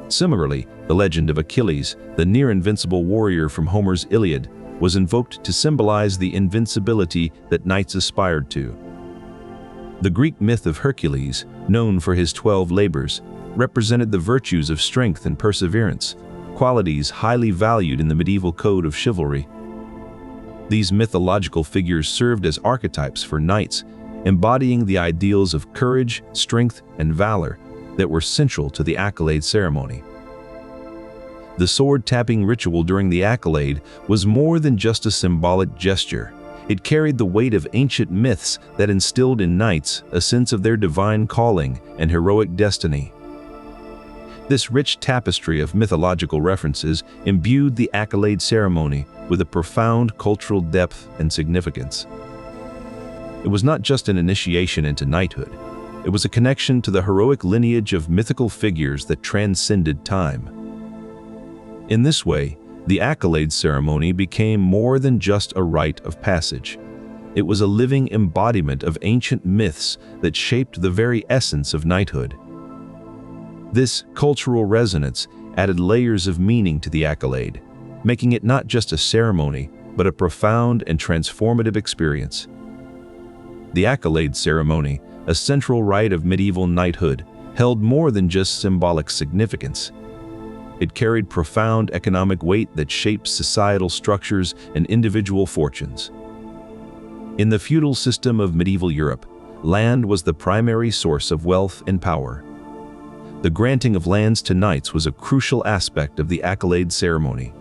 Similarly, the legend of Achilles, the near-invincible warrior from Homer's Iliad, was invoked to symbolize the invincibility that knights aspired to. The Greek myth of Hercules, known for his 12 labors, represented the virtues of strength and perseverance, qualities highly valued in the medieval code of chivalry. These mythological figures served as archetypes for knights, embodying the ideals of courage, strength, and valor that were central to the Accolade ceremony. The sword-tapping ritual during the Accolade was more than just a symbolic gesture. It carried the weight of ancient myths that instilled in knights a sense of their divine calling and heroic destiny. This rich tapestry of mythological references imbued the Accolade ceremony with a profound cultural depth and significance. It was not just an initiation into knighthood. It was a connection to the heroic lineage of mythical figures that transcended time. In this way, the Accolade ceremony became more than just a rite of passage. It was a living embodiment of ancient myths that shaped the very essence of knighthood. This cultural resonance added layers of meaning to the Accolade, making it not just a ceremony, but a profound and transformative experience. The Accolade ceremony, a central rite of medieval knighthood, held more than just symbolic significance. It carried profound economic weight that shaped societal structures and individual fortunes. In the feudal system of medieval Europe, land was the primary source of wealth and power. The granting of lands to knights was a crucial aspect of the Accolade ceremony.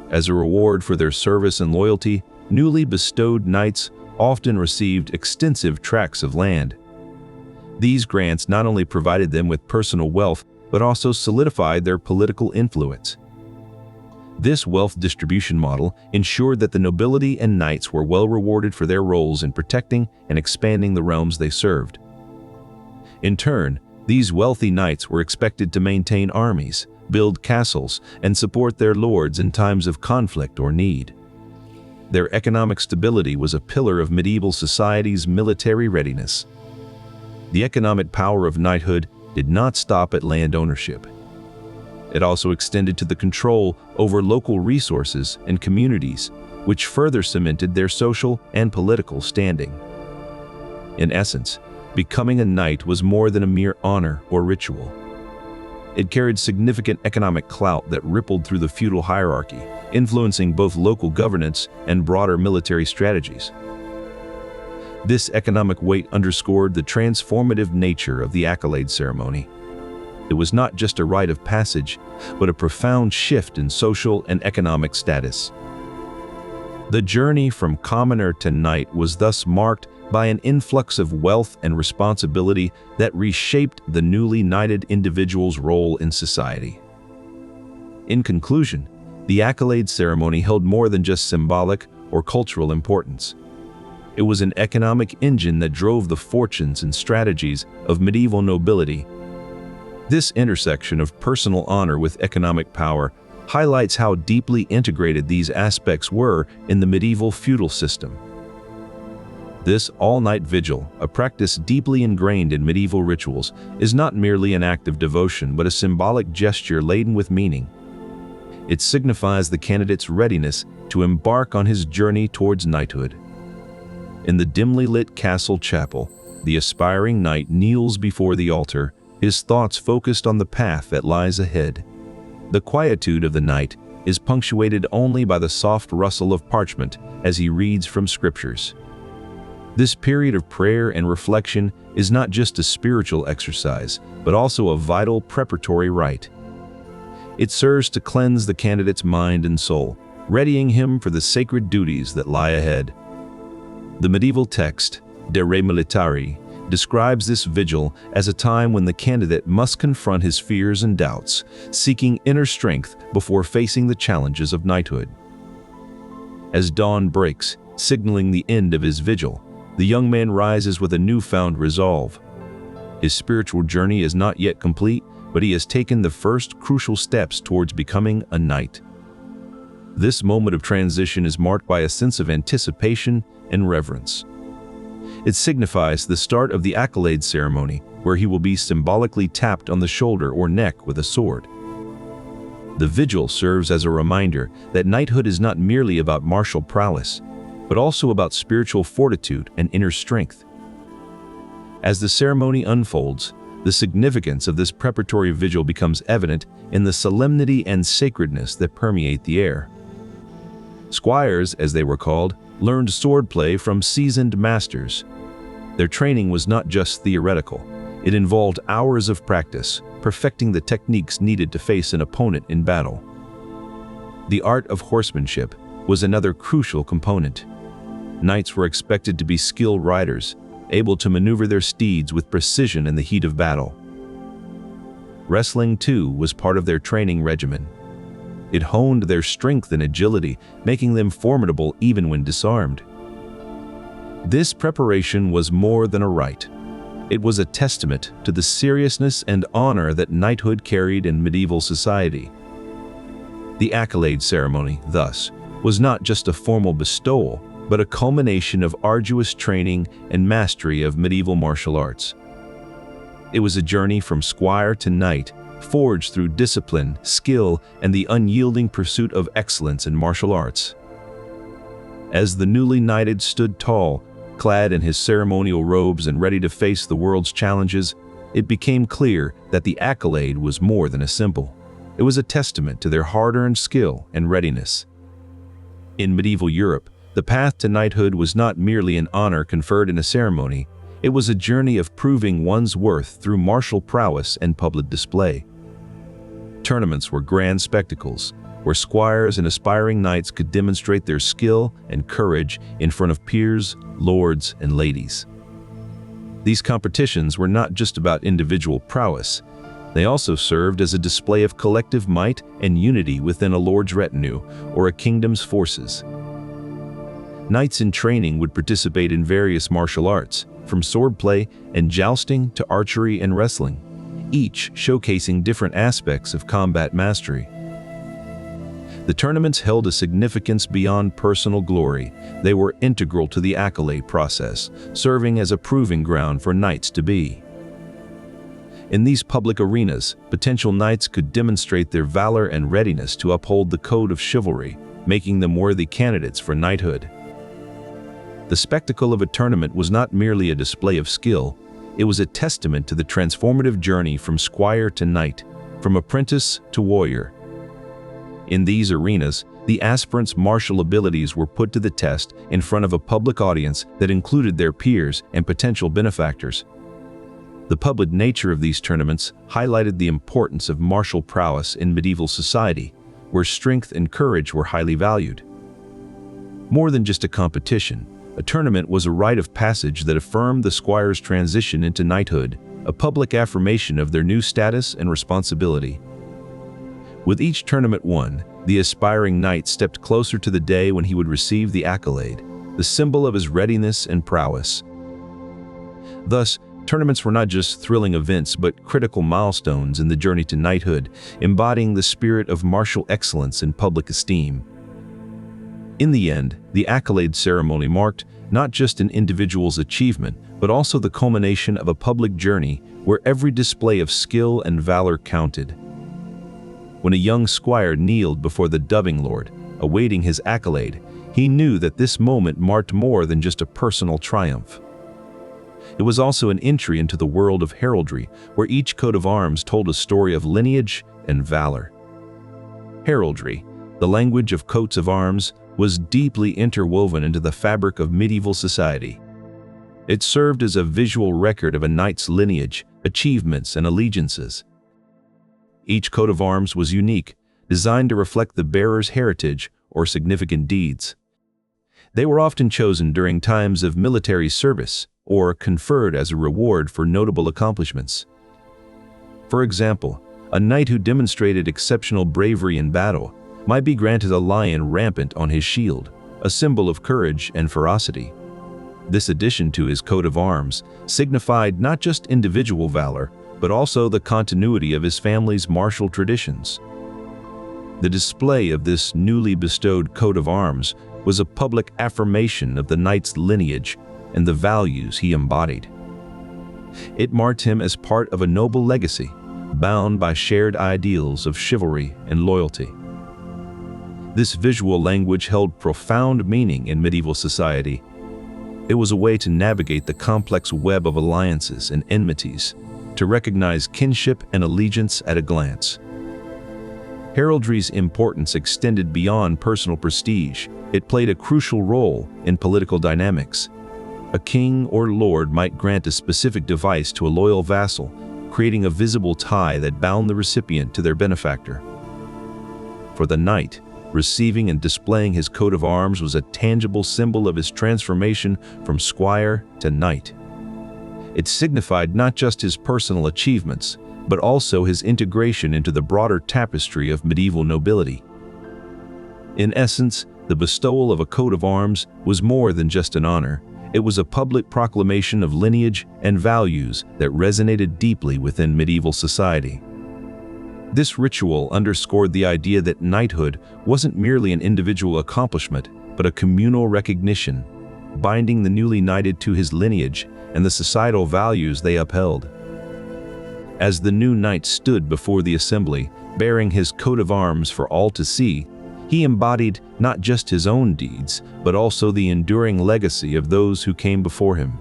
As a reward for their service and loyalty, newly bestowed knights often received extensive tracts of land. These grants not only provided them with personal wealth, but also solidified their political influence. This wealth distribution model ensured that the nobility and knights were well rewarded for their roles in protecting and expanding the realms they served. In turn, these wealthy knights were expected to maintain armies, build castles, and support their lords in times of conflict or need. Their economic stability was a pillar of medieval society's military readiness. The economic power of knighthood did not stop at land ownership. It also extended to the control over local resources and communities, which further cemented their social and political standing. In essence, becoming a knight was more than a mere honor or ritual. It carried significant economic clout that rippled through the feudal hierarchy, influencing both local governance and broader military strategies. This economic weight underscored the transformative nature of the Accolade ceremony. It was not just a rite of passage, but a profound shift in social and economic status. The journey from commoner to knight was thus marked by an influx of wealth and responsibility that reshaped the newly knighted individual's role in society. In conclusion, the Accolade ceremony held more than just symbolic or cultural importance. It was an economic engine that drove the fortunes and strategies of medieval nobility. This intersection of personal honor with economic power highlights how deeply integrated these aspects were in the medieval feudal system. This all-night vigil, a practice deeply ingrained in medieval rituals, is not merely an act of devotion but a symbolic gesture laden with meaning. It signifies the candidate's readiness to embark on his journey towards knighthood. In the dimly lit castle chapel, the aspiring knight kneels before the altar, his thoughts focused on the path that lies ahead. The quietude of the night is punctuated only by the soft rustle of parchment as he reads from scriptures. This period of prayer and reflection is not just a spiritual exercise, but also a vital preparatory rite. It serves to cleanse the candidate's mind and soul, readying him for the sacred duties that lie ahead. The medieval text, De Re Militari, describes this vigil as a time when the candidate must confront his fears and doubts, seeking inner strength before facing the challenges of knighthood. As dawn breaks, signaling the end of his vigil, the young man rises with a newfound resolve. His spiritual journey is not yet complete, but he has taken the first crucial steps towards becoming a knight. This moment of transition is marked by a sense of anticipation and reverence. It signifies the start of the Accolade ceremony, where he will be symbolically tapped on the shoulder or neck with a sword. The vigil serves as a reminder that knighthood is not merely about martial prowess, but also about spiritual fortitude and inner strength. As the ceremony unfolds, the significance of this preparatory vigil becomes evident in the solemnity and sacredness that permeate the air. Squires, as they were called, learned swordplay from seasoned masters. Their training was not just theoretical. It involved hours of practice, perfecting the techniques needed to face an opponent in battle. The art of horsemanship was another crucial component. Knights were expected to be skilled riders, able to maneuver their steeds with precision in the heat of battle. Wrestling, too, was part of their training regimen. It honed their strength and agility, making them formidable even when disarmed. This preparation was more than a rite. It was a testament to the seriousness and honor that knighthood carried in medieval society. The Accolade ceremony, thus, was not just a formal bestowal, but a culmination of arduous training and mastery of medieval martial arts. It was a journey from squire to knight, forged through discipline, skill, and the unyielding pursuit of excellence in martial arts. As the newly knighted stood tall, clad in his ceremonial robes and ready to face the world's challenges, it became clear that the Accolade was more than a symbol. It was a testament to their hard-earned skill and readiness. In medieval Europe, the path to knighthood was not merely an honor conferred in a ceremony, it was a journey of proving one's worth through martial prowess and public display. Tournaments were grand spectacles, where squires and aspiring knights could demonstrate their skill and courage in front of peers, lords, and ladies. These competitions were not just about individual prowess, they also served as a display of collective might and unity within a lord's retinue or a kingdom's forces. Knights in training would participate in various martial arts, from swordplay and jousting to archery and wrestling, each showcasing different aspects of combat mastery. The tournaments held a significance beyond personal glory. They were integral to the Accolade process, serving as a proving ground for knights to be. In these public arenas, potential knights could demonstrate their valor and readiness to uphold the code of chivalry, making them worthy candidates for knighthood. The spectacle of a tournament was not merely a display of skill, it was a testament to the transformative journey from squire to knight, from apprentice to warrior. In these arenas, the aspirants' martial abilities were put to the test in front of a public audience that included their peers and potential benefactors. The public nature of these tournaments highlighted the importance of martial prowess in medieval society, where strength and courage were highly valued. More than just a competition, a tournament was a rite of passage that affirmed the squire's transition into knighthood, a public affirmation of their new status and responsibility. With each tournament won, the aspiring knight stepped closer to the day when he would receive the Accolade, the symbol of his readiness and prowess. Thus, Tournaments were not just thrilling events, but critical milestones in the journey to knighthood, embodying the spirit of martial excellence and public esteem. In the end, the Accolade ceremony marked not just an individual's achievement, but also the culmination of a public journey where every display of skill and valor counted. When a young squire kneeled before the dubbing lord, awaiting his accolade, he knew that this moment marked more than just a personal triumph. It was also an entry into the world of heraldry, where each coat of arms told a story of lineage and valor. Heraldry, the language of coats of arms, was deeply interwoven into the fabric of medieval society. It served as a visual record of a knight's lineage, achievements, and allegiances. Each coat of arms was unique, designed to reflect the bearer's heritage or significant deeds. They were often chosen during times of military service or conferred as a reward for notable accomplishments. For example, a knight who demonstrated exceptional bravery in battle might be granted a lion rampant on his shield, a symbol of courage and ferocity. This addition to his coat of arms signified not just individual valor, but also the continuity of his family's martial traditions. The display of this newly bestowed coat of arms was a public affirmation of the knight's lineage and the values he embodied. It marked him as part of a noble legacy, bound by shared ideals of chivalry and loyalty. This visual language held profound meaning in medieval society. It was a way to navigate the complex web of alliances and enmities, to recognize kinship and allegiance at a glance. Heraldry's importance extended beyond personal prestige. It played a crucial role in political dynamics. A king or lord might grant a specific device to a loyal vassal, creating a visible tie that bound the recipient to their benefactor. For the knight, receiving and displaying his coat of arms was a tangible symbol of his transformation from squire to knight. It signified not just his personal achievements, but also his integration into the broader tapestry of medieval nobility. In essence, the bestowal of a coat of arms was more than just an honor. It was a public proclamation of lineage and values that resonated deeply within medieval society. This ritual underscored the idea that knighthood wasn't merely an individual accomplishment, but a communal recognition, binding the newly knighted to his lineage and the societal values they upheld. As the new knight stood before the assembly, bearing his coat of arms for all to see, he embodied not just his own deeds, but also the enduring legacy of those who came before him.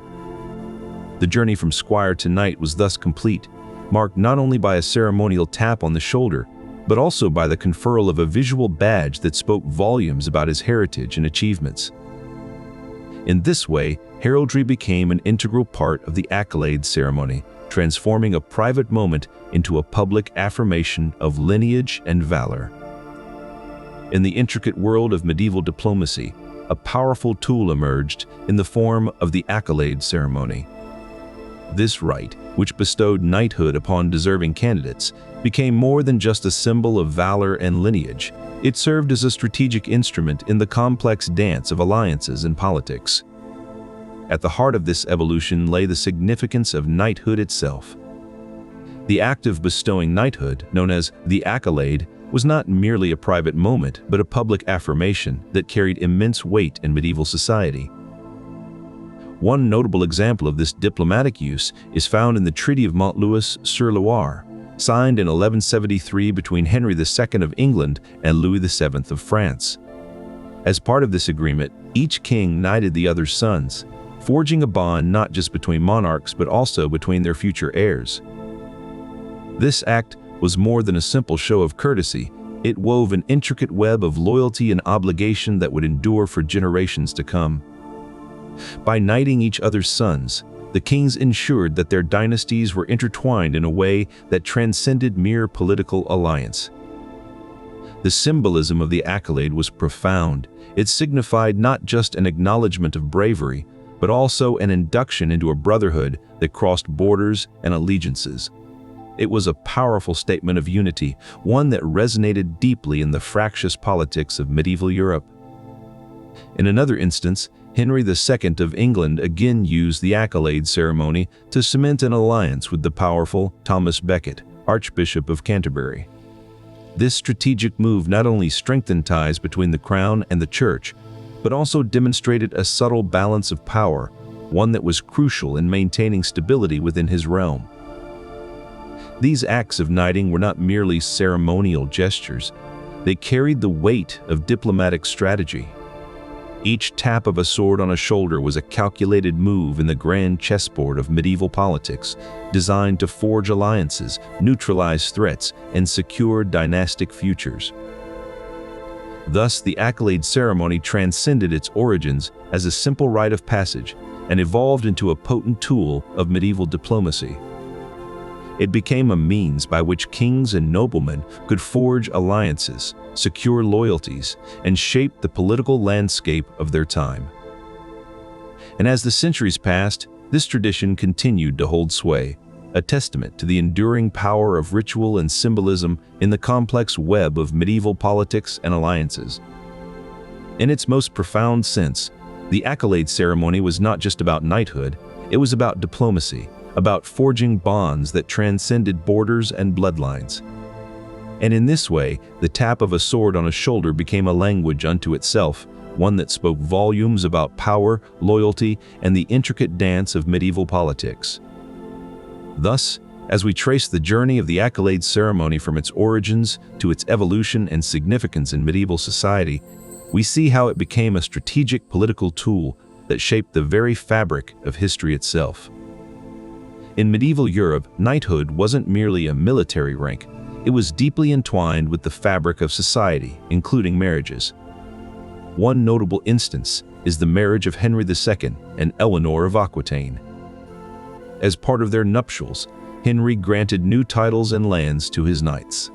The journey from squire to knight was thus complete, marked not only by a ceremonial tap on the shoulder, but also by the conferral of a visual badge that spoke volumes about his heritage and achievements. In this way, heraldry became an integral part of the Accolade ceremony, transforming a private moment into a public affirmation of lineage and valor. In the intricate world of medieval diplomacy, a powerful tool emerged in the form of the Accolade ceremony. This rite, which bestowed knighthood upon deserving candidates, became more than just a symbol of valor and lineage. It served as a strategic instrument in the complex dance of alliances and politics. At the heart of this evolution lay the significance of knighthood itself. The act of bestowing knighthood, known as the Accolade, was not merely a private moment, but a public affirmation that carried immense weight in medieval society. One notable example of this diplomatic use is found in the Treaty of Montlouis-sur-Loire, signed in 1173 between Henry II of England and Louis VII of France. As part of this agreement, each king knighted the other's sons, forging a bond not just between monarchs but also between their future heirs. This act was more than a simple show of courtesy. It wove an intricate web of loyalty and obligation that would endure for generations to come. By knighting each other's sons, the kings ensured that their dynasties were intertwined in a way that transcended mere political alliance. The symbolism of the Accolade was profound. It signified not just an acknowledgement of bravery, but also an induction into a brotherhood that crossed borders and allegiances. It was a powerful statement of unity, one that resonated deeply in the fractious politics of medieval Europe. In another instance, Henry II of England again used the Accolade ceremony to cement an alliance with the powerful Thomas Becket, Archbishop of Canterbury. This strategic move not only strengthened ties between the crown and the church, but also demonstrated a subtle balance of power, one that was crucial in maintaining stability within his realm. These acts of knighting were not merely ceremonial gestures, they carried the weight of diplomatic strategy. Each tap of a sword on a shoulder was a calculated move in the grand chessboard of medieval politics, designed to forge alliances, neutralize threats, and secure dynastic futures. Thus, the Accolade ceremony transcended its origins as a simple rite of passage and evolved into a potent tool of medieval diplomacy. It became a means by which kings and noblemen could forge alliances, secure loyalties, and shape the political landscape of their time. And as the centuries passed, this tradition continued to hold sway, a testament to the enduring power of ritual and symbolism in the complex web of medieval politics and alliances. In its most profound sense, the Accolade ceremony was not just about knighthood, it was about diplomacy, about forging bonds that transcended borders and bloodlines. And in this way, the tap of a sword on a shoulder became a language unto itself, one that spoke volumes about power, loyalty, and the intricate dance of medieval politics. Thus, as we trace the journey of the Accolade ceremony from its origins to its evolution and significance in medieval society, we see how it became a strategic political tool that shaped the very fabric of history itself. In medieval Europe, knighthood wasn't merely a military rank, it was deeply entwined with the fabric of society, including marriages. One notable instance is the marriage of Henry II and Eleanor of Aquitaine. As part of their nuptials, Henry granted new titles and lands to his knights.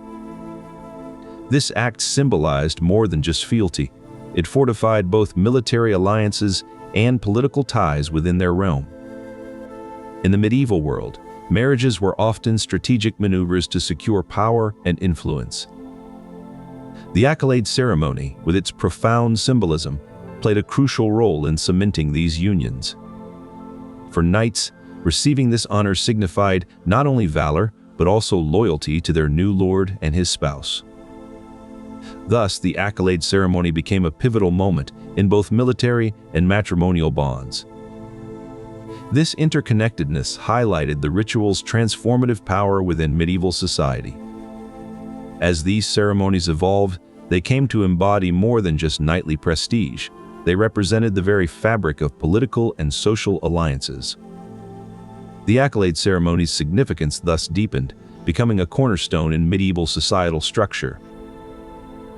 This act symbolized more than just fealty, it fortified both military alliances and political ties within their realm. In the medieval world, marriages were often strategic maneuvers to secure power and influence. The Accolade ceremony, with its profound symbolism, played a crucial role in cementing these unions. For knights, receiving this honor signified not only valor, but also loyalty to their new lord and his spouse. Thus, the Accolade ceremony became a pivotal moment in both military and matrimonial bonds. This interconnectedness highlighted the ritual's transformative power within medieval society. As these ceremonies evolved, they came to embody more than just knightly prestige. They represented the very fabric of political and social alliances. The Accolade ceremony's significance thus deepened, becoming a cornerstone in medieval societal structure.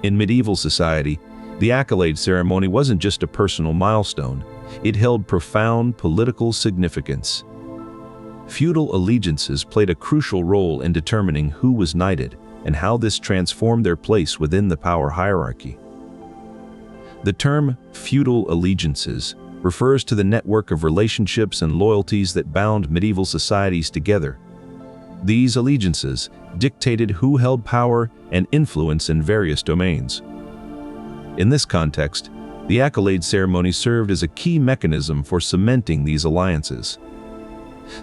In medieval society, the Accolade ceremony wasn't just a personal milestone, it held profound political significance. Feudal allegiances played a crucial role in determining who was knighted and how this transformed their place within the power hierarchy. The term feudal allegiances refers to the network of relationships and loyalties that bound medieval societies together. These allegiances dictated who held power and influence in various domains. In this context, the Accolade ceremony served as a key mechanism for cementing these alliances.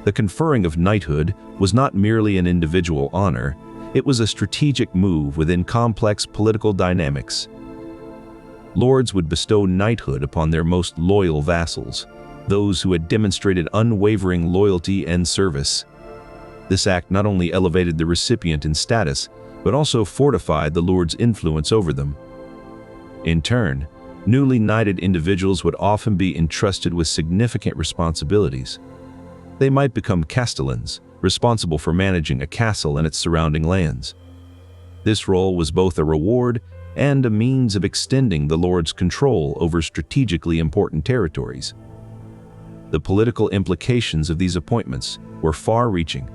The conferring of knighthood was not merely an individual honor, it was a strategic move within complex political dynamics. Lords would bestow knighthood upon their most loyal vassals, those who had demonstrated unwavering loyalty and service. This act not only elevated the recipient in status, but also fortified the lord's influence over them. In turn, newly knighted individuals would often be entrusted with significant responsibilities. They might become castellans, responsible for managing a castle and its surrounding lands. This role was both a reward and a means of extending the lord's control over strategically important territories. The political implications of these appointments were far-reaching.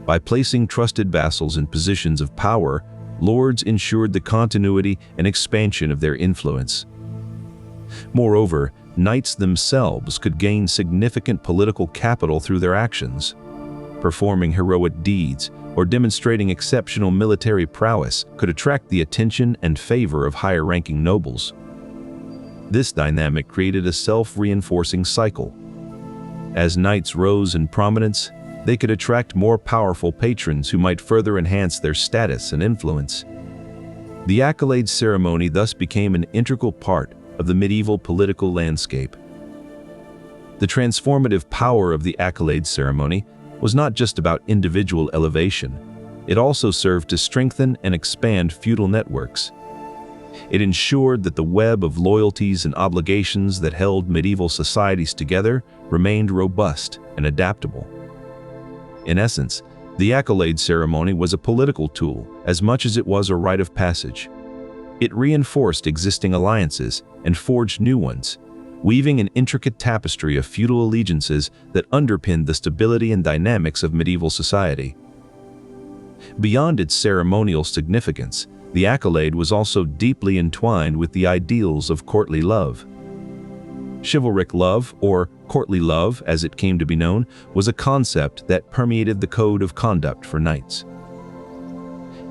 By placing trusted vassals in positions of power, lords ensured the continuity and expansion of their influence. Moreover, knights themselves could gain significant political capital through their actions. Performing heroic deeds or demonstrating exceptional military prowess could attract the attention and favor of higher-ranking nobles. This dynamic created a self-reinforcing cycle. As knights rose in prominence, they could attract more powerful patrons who might further enhance their status and influence. The Accolade ceremony thus became an integral part of the medieval political landscape. The transformative power of the Accolade ceremony was not just about individual elevation. It also served to strengthen and expand feudal networks. It ensured that the web of loyalties and obligations that held medieval societies together remained robust and adaptable. In essence, the Accolade ceremony was a political tool as much as it was a rite of passage. It reinforced existing alliances and forged new ones, weaving an intricate tapestry of feudal allegiances that underpinned the stability and dynamics of medieval society. Beyond its ceremonial significance, the Accolade was also deeply entwined with the ideals of courtly love. Chivalric love, or courtly love as it came to be known, was a concept that permeated the code of conduct for knights.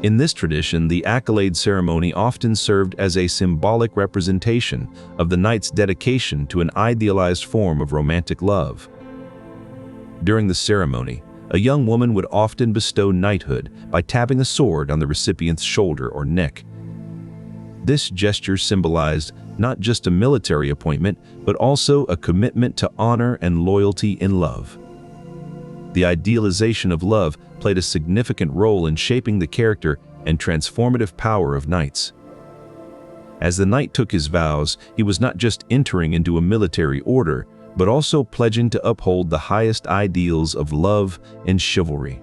In this tradition, the Accolade ceremony often served as a symbolic representation of the knight's dedication to an idealized form of romantic love. During the ceremony, a young woman would often bestow knighthood by tapping a sword on the recipient's shoulder or neck. This gesture symbolized not just a military appointment, but also a commitment to honor and loyalty in love. The idealization of love played a significant role in shaping the character and transformative power of knights. As the knight took his vows, he was not just entering into a military order, but also pledging to uphold the highest ideals of love and chivalry.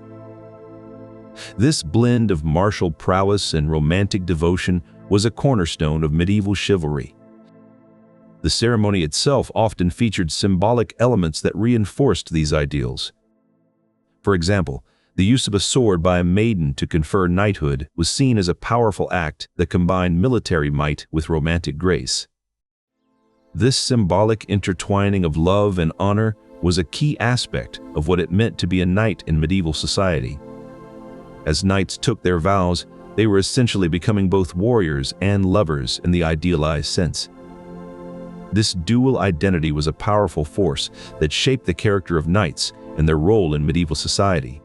This blend of martial prowess and romantic devotion was a cornerstone of medieval chivalry. The ceremony itself often featured symbolic elements that reinforced these ideals. For example, the use of a sword by a maiden to confer knighthood was seen as a powerful act that combined military might with romantic grace. This symbolic intertwining of love and honor was a key aspect of what it meant to be a knight in medieval society. As knights took their vows, they were essentially becoming both warriors and lovers in the idealized sense. This dual identity was a powerful force that shaped the character of knights and their role in medieval society.